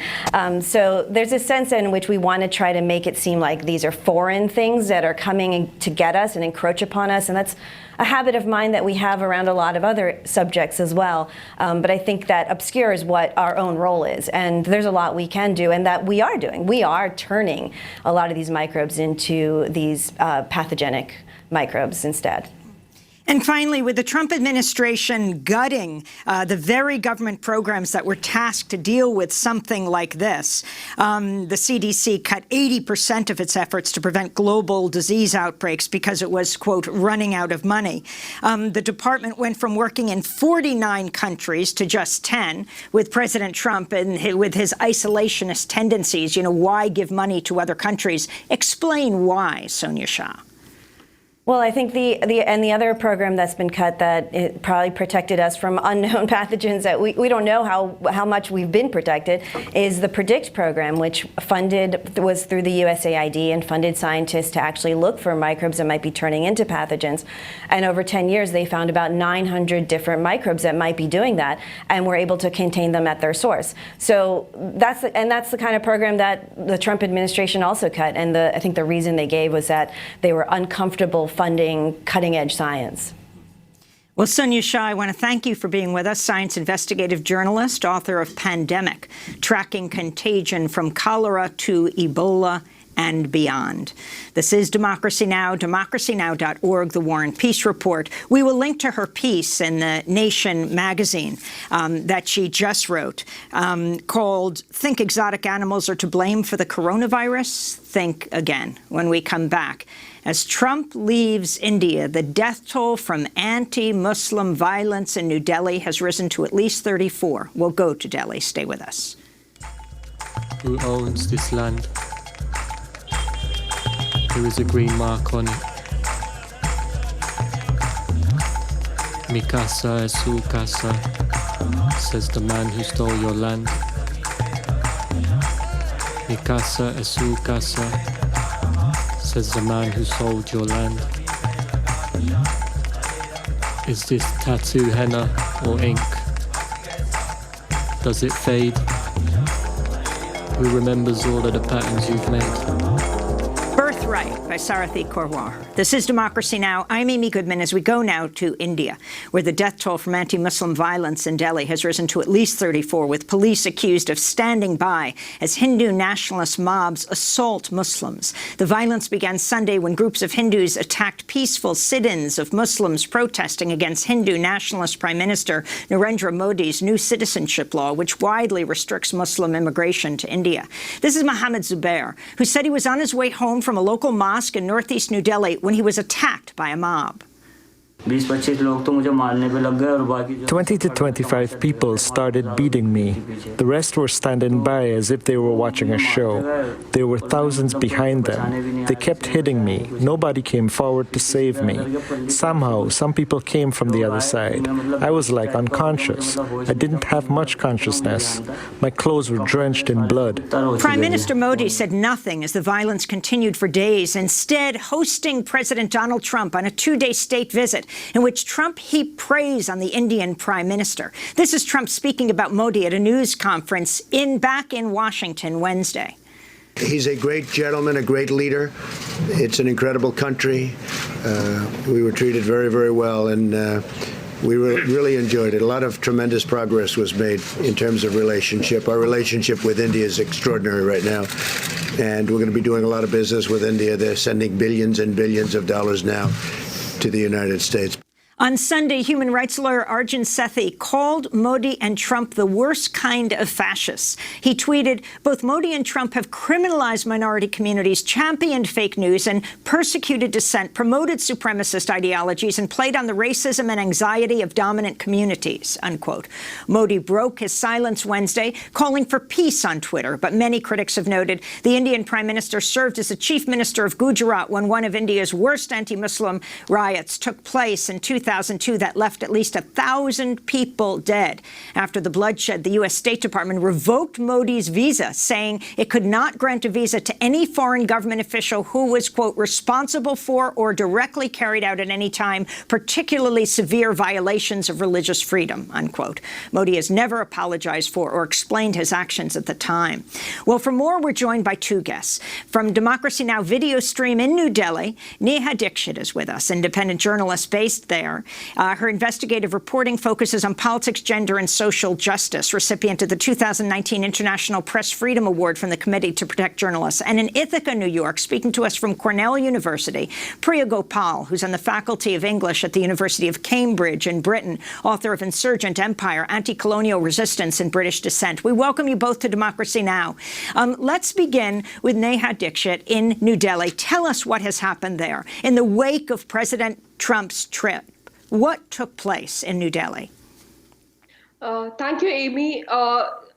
So there's a sense in which we want to try to make it seem like these are foreign things that are coming to get us and encroach upon us, and that's a habit of mind that we have around a lot of other subjects as well. But I think that obscures what our own role is. And there's a lot we can do and that we are doing. We are turning a lot of these microbes into these pathogenic microbes instead. And finally, with the Trump administration gutting the very government programs that were tasked to deal with something like this, the CDC cut 80% of its efforts to prevent global disease outbreaks because it was, quote, running out of money. The department went from working in 49 countries to just 10, with President Trump and with his isolationist tendencies. Why give money to other countries? Explain why, Sonia Shah. Well, I think the other program that's been cut that it probably protected us from unknown pathogens that we don't know how much we've been protected is the PREDICT program, which was through the USAID and funded scientists to actually look for microbes that might be turning into pathogens. And over 10 years, they found about 900 different microbes that might be doing that, and were able to contain them at their source. So that's the kind of program that the Trump administration also cut. And I think the reason they gave was that they were uncomfortable funding cutting-edge science. Well, Sonia Shah, I want to thank you for being with us, science investigative journalist, author of Pandemic, Tracking Contagion from Cholera to Ebola and Beyond. This is Democracy Now!, democracynow.org, The War and Peace Report. We will link to her piece in the Nation magazine that she just wrote called Think Exotic Animals Are to Blame for the Coronavirus? Think again when we come back. As Trump leaves India, the death toll from anti-Muslim violence in New Delhi has risen to at least 34. We'll go to Delhi. Stay with us. Who owns this land? There is a green mark on it. Mikasa es su casa, says the man who stole your land. Mikasa es su casa, says the man who sold your land. Is this tattoo henna or ink? Does it fade? Who remembers all of the patterns you've made? Birthright by Sarathi Korwar. This is Democracy Now! I'm Amy Goodman as we go now to India, where the death toll from anti-Muslim violence in Delhi has risen to at least 34, with police accused of standing by as Hindu nationalist mobs assault Muslims. The violence began Sunday when groups of Hindus attacked peaceful sit-ins of Muslims protesting against Hindu nationalist Prime Minister Narendra Modi's new citizenship law, which widely restricts Muslim immigration to India. This is Mohammed Zubair, who said he was on his way home from a local mosque in northeast New Delhi when he was attacked by a mob. 20 to 25 people started beating me. The rest were standing by as if they were watching a show. There were thousands behind them. They kept hitting me. Nobody came forward to save me. Somehow, some people came from the other side. I was like unconscious. I didn't have much consciousness. My clothes were drenched in blood. Prime Minister Modi said nothing as the violence continued for days, instead hosting President Donald Trump on a two-day state visit in which Trump heaped praise on the Indian Prime Minister. This is Trump speaking about Modi at a news conference back in Washington Wednesday. He's a great gentleman, a great leader. It's an incredible country. We were treated very, very well, and we really enjoyed it. A lot of tremendous progress was made in terms of relationship. Our relationship with India is extraordinary right now, and we're going to be doing a lot of business with India. They're sending billions and billions of dollars now to the United States. On Sunday, human rights lawyer Arjun Sethi called Modi and Trump the worst kind of fascists. He tweeted, "Both Modi and Trump have criminalized minority communities, championed fake news and persecuted dissent, promoted supremacist ideologies, and played on the racism and anxiety of dominant communities," unquote. Modi broke his silence Wednesday, calling for peace on Twitter. But many critics have noted the Indian Prime Minister served as the Chief Minister of Gujarat when one of India's worst anti-Muslim riots took place in 2002 that left at least 1,000 people dead. After the bloodshed, the U.S. State Department revoked Modi's visa, saying it could not grant a visa to any foreign government official who was, quote, responsible for or directly carried out at any time particularly severe violations of religious freedom, unquote. Modi has never apologized for or explained his actions at the time. Well, for more, we're joined by two guests. From Democracy Now! Video stream in New Delhi, Neha Dixit is with us, independent journalist based there. Her investigative reporting focuses on politics, gender, and social justice, recipient of the 2019 International Press Freedom Award from the Committee to Protect Journalists. And in Ithaca, New York, speaking to us from Cornell University, Priya Gopal, who's on the Faculty of English at the University of Cambridge in Britain, author of Insurgent Empire, Anti-Colonial Resistance and British Dissent. We welcome you both to Democracy Now! Let's begin with Neha Dixit in New Delhi. Tell us what has happened there in the wake of President Trump's trip. What took place in New Delhi? Thank you, Amy.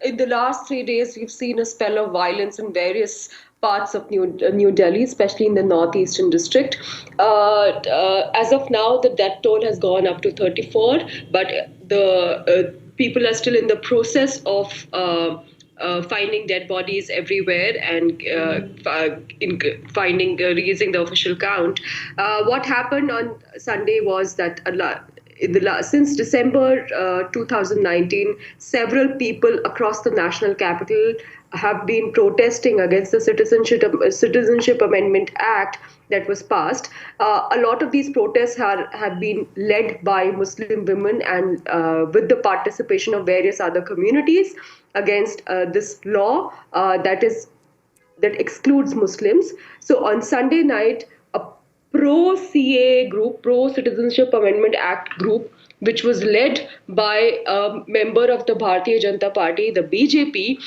In the last 3 days, we've seen a spell of violence in various parts of New Delhi, especially in the northeastern district. As of now, the death toll has gone up to 34, but the people are still in the process of finding dead bodies everywhere and raising the official count. What happened on Sunday was that since December 2019, several people across the national capital have been protesting against the Citizenship Amendment Act that was passed. A lot of these protests have been led by Muslim women and with the participation of various other communities against this law that excludes Muslims. So on Sunday night, a pro-CAA group, pro-Citizenship Amendment Act group, which was led by a member of the Bharatiya Janata Party, the BJP,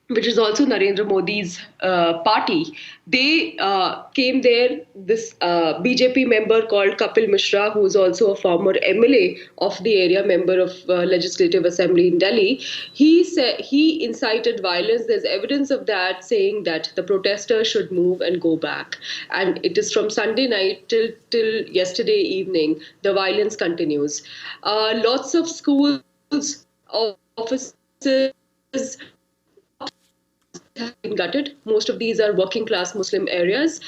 which is also Narendra Modi's party. They came there. This BJP member called Kapil Mishra, who is also a former MLA of the area, member of Legislative Assembly in Delhi, he incited violence. There's evidence of that, saying that the protesters should move and go back. And it is from Sunday night till yesterday evening, the violence continues. Lots of schools, offices have been gutted. Most of these are working class Muslim areas.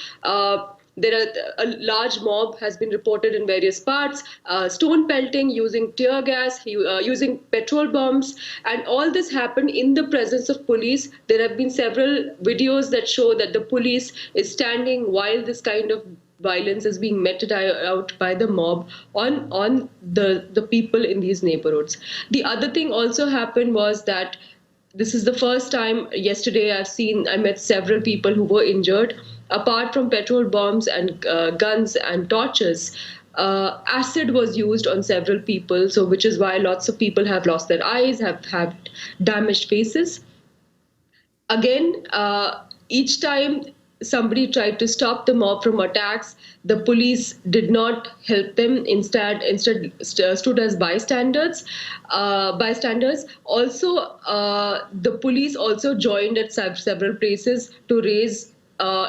There are a large mob has been reported in various parts, stone pelting, using tear gas, using petrol bombs, and all this happened in the presence of police. There have been several videos that show that the police is standing while this kind of violence is being meted out by the mob on the people in these neighborhoods. The other thing also happened was that this is the first time yesterday I met several people who were injured. Apart from petrol bombs and guns and torches, acid was used on several people, so which is why lots of people have lost their eyes, have damaged faces. Again, each time somebody tried to stop the mob from attacks, the police did not help them. Instead stood as bystanders. Also, the police also joined at several places to raise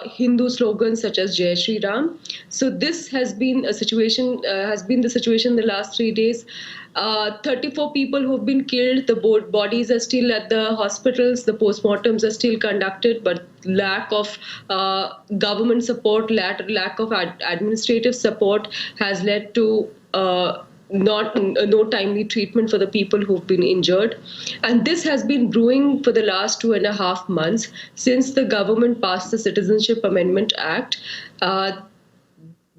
Hindu slogans such as Jai Shri Ram. So this has been the situation in the last 3 days. 34 people who have been killed. The bodies are still at the hospitals. The postmortems are still conducted, but lack of government support, lack of administrative support has led to no timely treatment for the people who've been injured. And this has been brewing for the last 2.5 months since the government passed the Citizenship Amendment Act.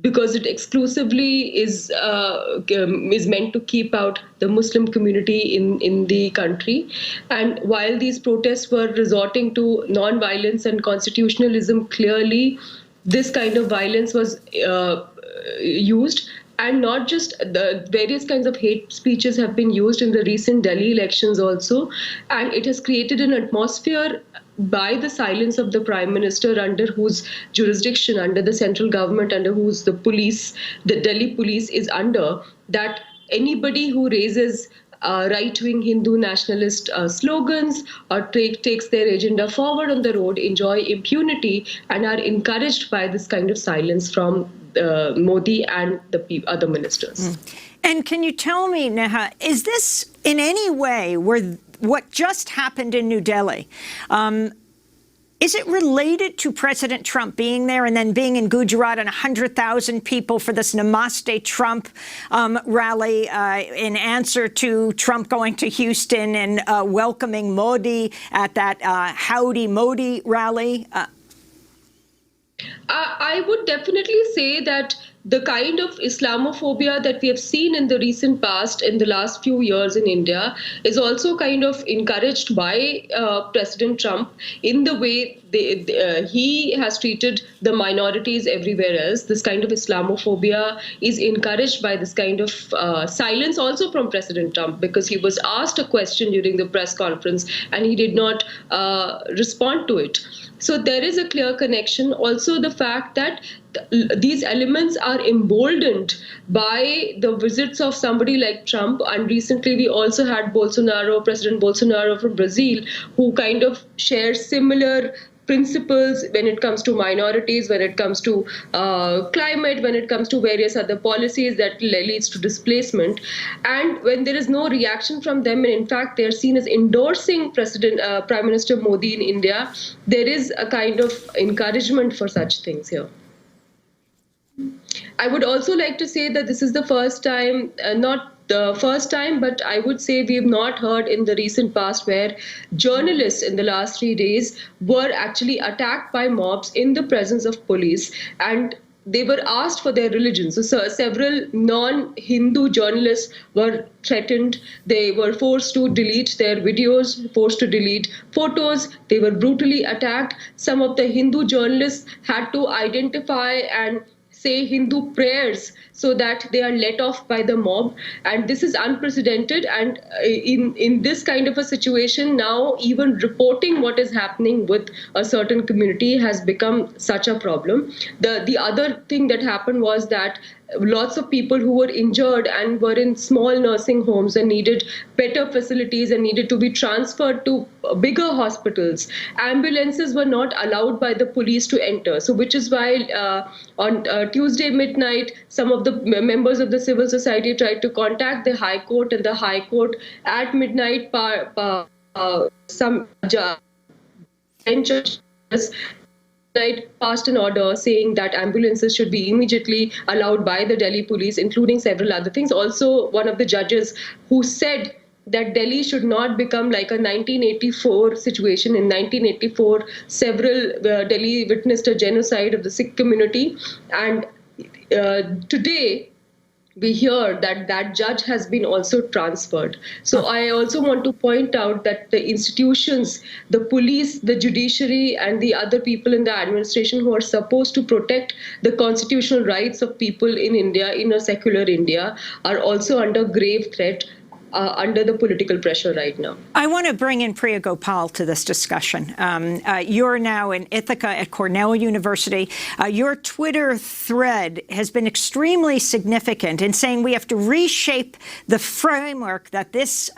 Because it exclusively is meant to keep out the Muslim community in the country. And while these protests were resorting to non-violence and constitutionalism, clearly this kind of violence was used. And not just the various kinds of hate speeches have been used in the recent Delhi elections also. And it has created an atmosphere by the silence of the Prime Minister, under whose jurisdiction, under the central government, under whose the Delhi police is under, that anybody who raises right-wing Hindu nationalist slogans or takes their agenda forward on the road enjoy impunity and are encouraged by this kind of silence from Modi and the other ministers. And can you tell me, Neha, is this in any way where what just happened in New Delhi, is it related to President Trump being there and then being in Gujarat and 100,000 people for this Namaste Trump rally in answer to Trump going to Houston and welcoming Modi at that Howdy Modi rally? I would definitely say that the kind of Islamophobia that we have seen in the recent past, in the last few years in India, is also kind of encouraged by President Trump in the way he has treated the minorities everywhere else. This kind of Islamophobia is encouraged by this kind of silence also from President Trump, because he was asked a question during the press conference and he did not respond to it. So there is a clear connection. Also, the fact that these elements are emboldened by the visits of somebody like Trump. And recently we also had President Bolsonaro from Brazil, who kind of shares similar principles when it comes to minorities, when it comes to climate, when it comes to various other policies that leads to displacement. And when there is no reaction from them, and in fact they are seen as endorsing Prime Minister Modi in India, there is a kind of encouragement for such things here. I would also like to say that this is the first time, not the first time, but I would say we have not heard in the recent past where journalists in the last 3 days were actually attacked by mobs in the presence of police, and they were asked for their religion. So several non-Hindu journalists were threatened. They were forced to delete their videos, forced to delete photos. They were brutally attacked. Some of the Hindu journalists had to identify and say Hindu prayers so that they are let off by the mob. And this is unprecedented. And in this kind of a situation now, even reporting what is happening with a certain community has become such a problem. The other thing that happened was that lots of people who were injured and were in small nursing homes and needed better facilities and needed to be transferred to bigger hospitals. Ambulances were not allowed by the police to enter. So which is why on Tuesday midnight, some of the members of the civil society tried to contact the High Court, and the High Court at midnight some judges night passed an order saying that ambulances should be immediately allowed by the Delhi police, including several other things. Also, one of the judges who said that Delhi should not become like a 1984 situation. In 1984, Delhi witnessed a genocide of the Sikh community, and today we hear that that judge has been also transferred. So I also want to point out that the institutions, the police, the judiciary, and the other people in the administration who are supposed to protect the constitutional rights of people in India, in a secular India, are also under grave threat. Under the political pressure right now. I want to bring in Priya Gopal to this discussion. You're now in Ithaca at Cornell University. Your Twitter thread has been extremely significant in saying we have to reshape the framework that this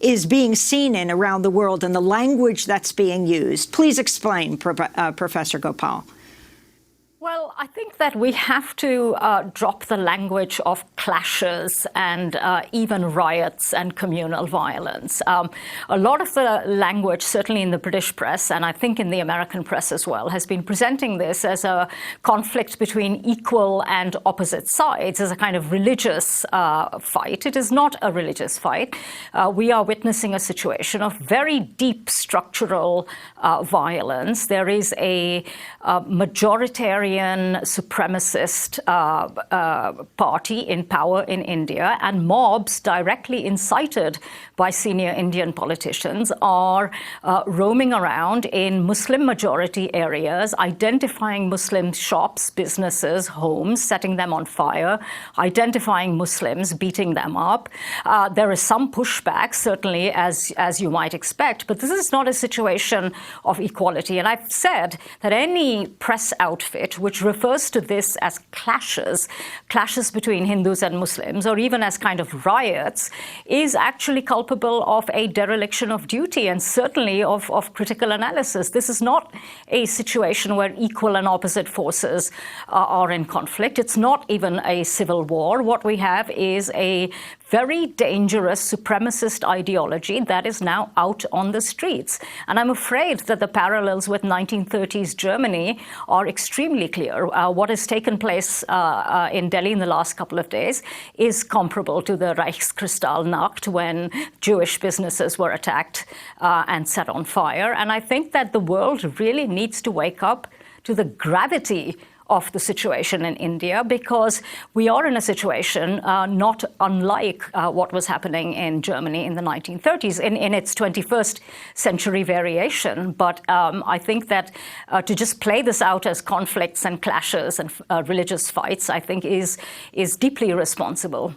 is being seen in around the world and the language that's being used. Please explain, Professor Gopal. Well, I think that we have to drop the language of clashes and even riots and communal violence. A lot of the language, certainly in the British press, and I think in the American press as well, has been presenting this as a conflict between equal and opposite sides, as a kind of religious fight. It is not a religious fight. We are witnessing a situation of very deep structural violence. There is a majoritarian supremacist party in power in India, and mobs directly incited by senior Indian politicians are roaming around in Muslim-majority areas, identifying Muslim shops, businesses, homes, setting them on fire, identifying Muslims, beating them up. There is some pushback, certainly, as you might expect, but this is not a situation of equality. And I've said that any press outfit which refers to this as clashes between Hindus and Muslims, or even as kind of riots, is actually culpable of a dereliction of duty and certainly of critical analysis. This is not a situation where equal and opposite forces are in conflict. It's not even a civil war. What we have is a very dangerous supremacist ideology that is now out on the streets. And I'm afraid that the parallels with 1930s Germany are extremely clear. What has taken place in Delhi in the last couple of days is comparable to the Reichskristallnacht, when Jewish businesses were attacked and set on fire. And I think that the world really needs to wake up to the gravity of the situation in India, because we are in a situation not unlike what was happening in Germany in the 1930s in its 21st century variation. But I think that to just play this out as conflicts and clashes and religious fights, I think is deeply irresponsible.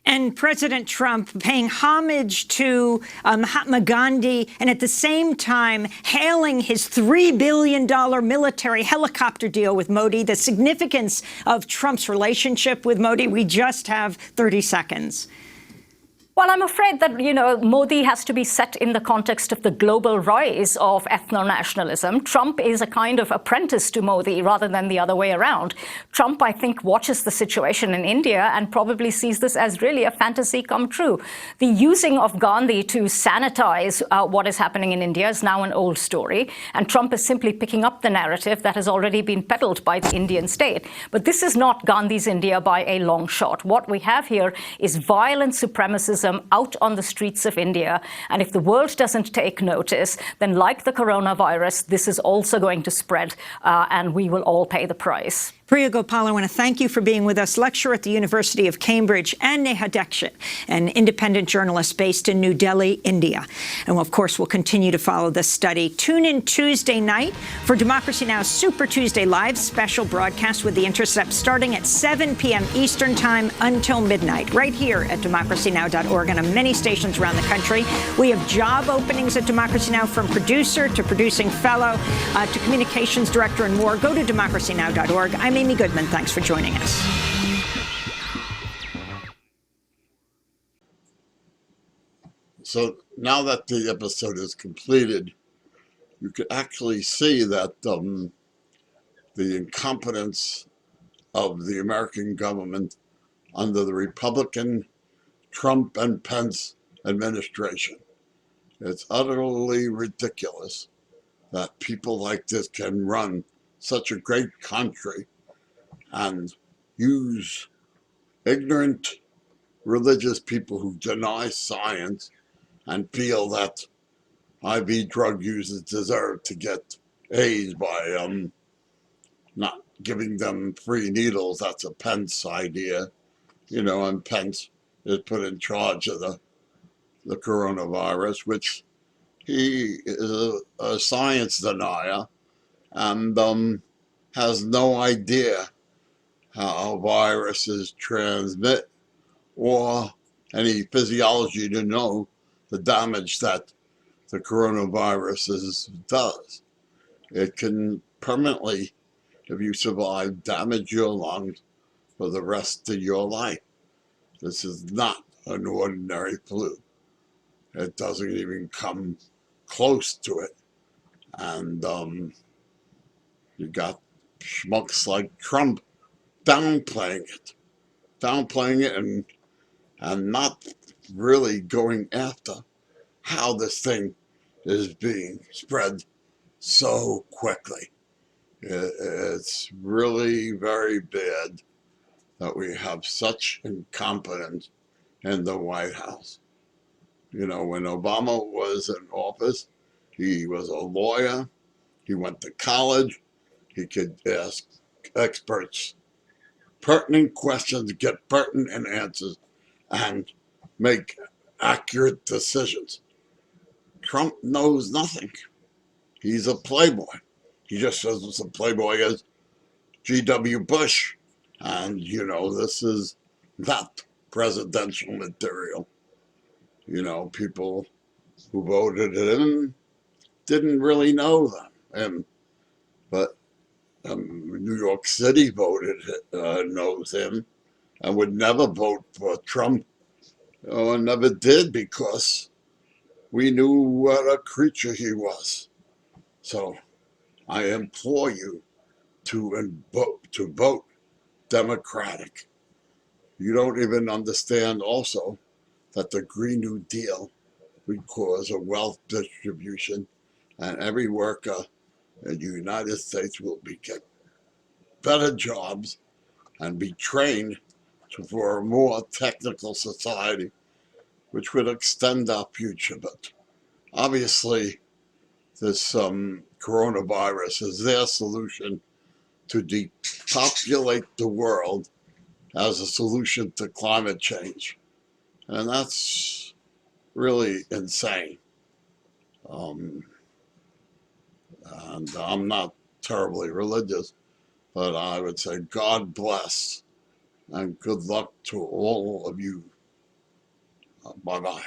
And President Trump paying homage to Mahatma Gandhi and at the same time hailing his $3 billion military helicopter deal with Modi, the significance of Trump's relationship with Modi. We just have 30 seconds. Well, I'm afraid that, Modi has to be set in the context of the global rise of ethno-nationalism. Trump is a kind of apprentice to Modi rather than the other way around. Trump, I think, watches the situation in India and probably sees this as really a fantasy come true. The using of Gandhi to sanitize what is happening in India is now an old story, and Trump is simply picking up the narrative that has already been peddled by the Indian state. But this is not Gandhi's India by a long shot. What we have here is violent supremacism out on the streets of India. And if the world doesn't take notice, then like the coronavirus, this is also going to spread, and we will all pay the price. Priya Gopal, I want to thank you for being with us, lecturer at the University of Cambridge, and Neha Dixit, an independent journalist based in New Delhi, India. And of course, we'll continue to follow this study. Tune in Tuesday night for Democracy Now!'s Super Tuesday Live special broadcast with The Intercept starting at 7 p.m. Eastern Time until midnight, right here at democracynow.org and on many stations around the country. We have job openings at Democracy Now! From producer to producing fellow to communications director and more. Go to democracynow.org. I'm Amy Goodman. Thanks for joining us. So now that the episode is completed, you can actually see that the incompetence of the American government under the Republican Trump and Pence administration. It's utterly ridiculous that people like this can run such a great country and use ignorant religious people who deny science and feel that IV drug users deserve to get AIDS by not giving them free needles. That's a Pence idea, you know, and Pence is put in charge of the coronavirus, which he is a science denier and has no idea how viruses transmit or any physiology to know the damage that the coronavirus does. It can permanently, if you survive, damage your lungs for the rest of your life. This is not an ordinary flu. It doesn't even come close to it. And you got schmucks like Trump downplaying it and not really going after how this thing is being spread so quickly. It's really very bad that we have such incompetence in the White House. You know, when Obama was in office, he was a lawyer, he went to college, he could ask experts pertinent questions, get pertinent answers, and make accurate decisions. Trump knows nothing. He's a playboy. He just says it's a playboy as G.W. Bush. And, you know, this is not presidential material. You know, people who voted him didn't really know him. But New York City knows him and would never vote for Trump, or never did, because we knew what a creature he was. So I implore you to vote Democratic. You don't even understand also that the Green New Deal would cause a wealth distribution, and every worker in the United States will get better jobs and be trained for a more technical society, which would extend our future. But obviously, this coronavirus is their solution to depopulate the world as a solution to climate change. And that's really insane. And I'm not terribly religious, but I would say God bless and good luck to all of you. Bye-bye.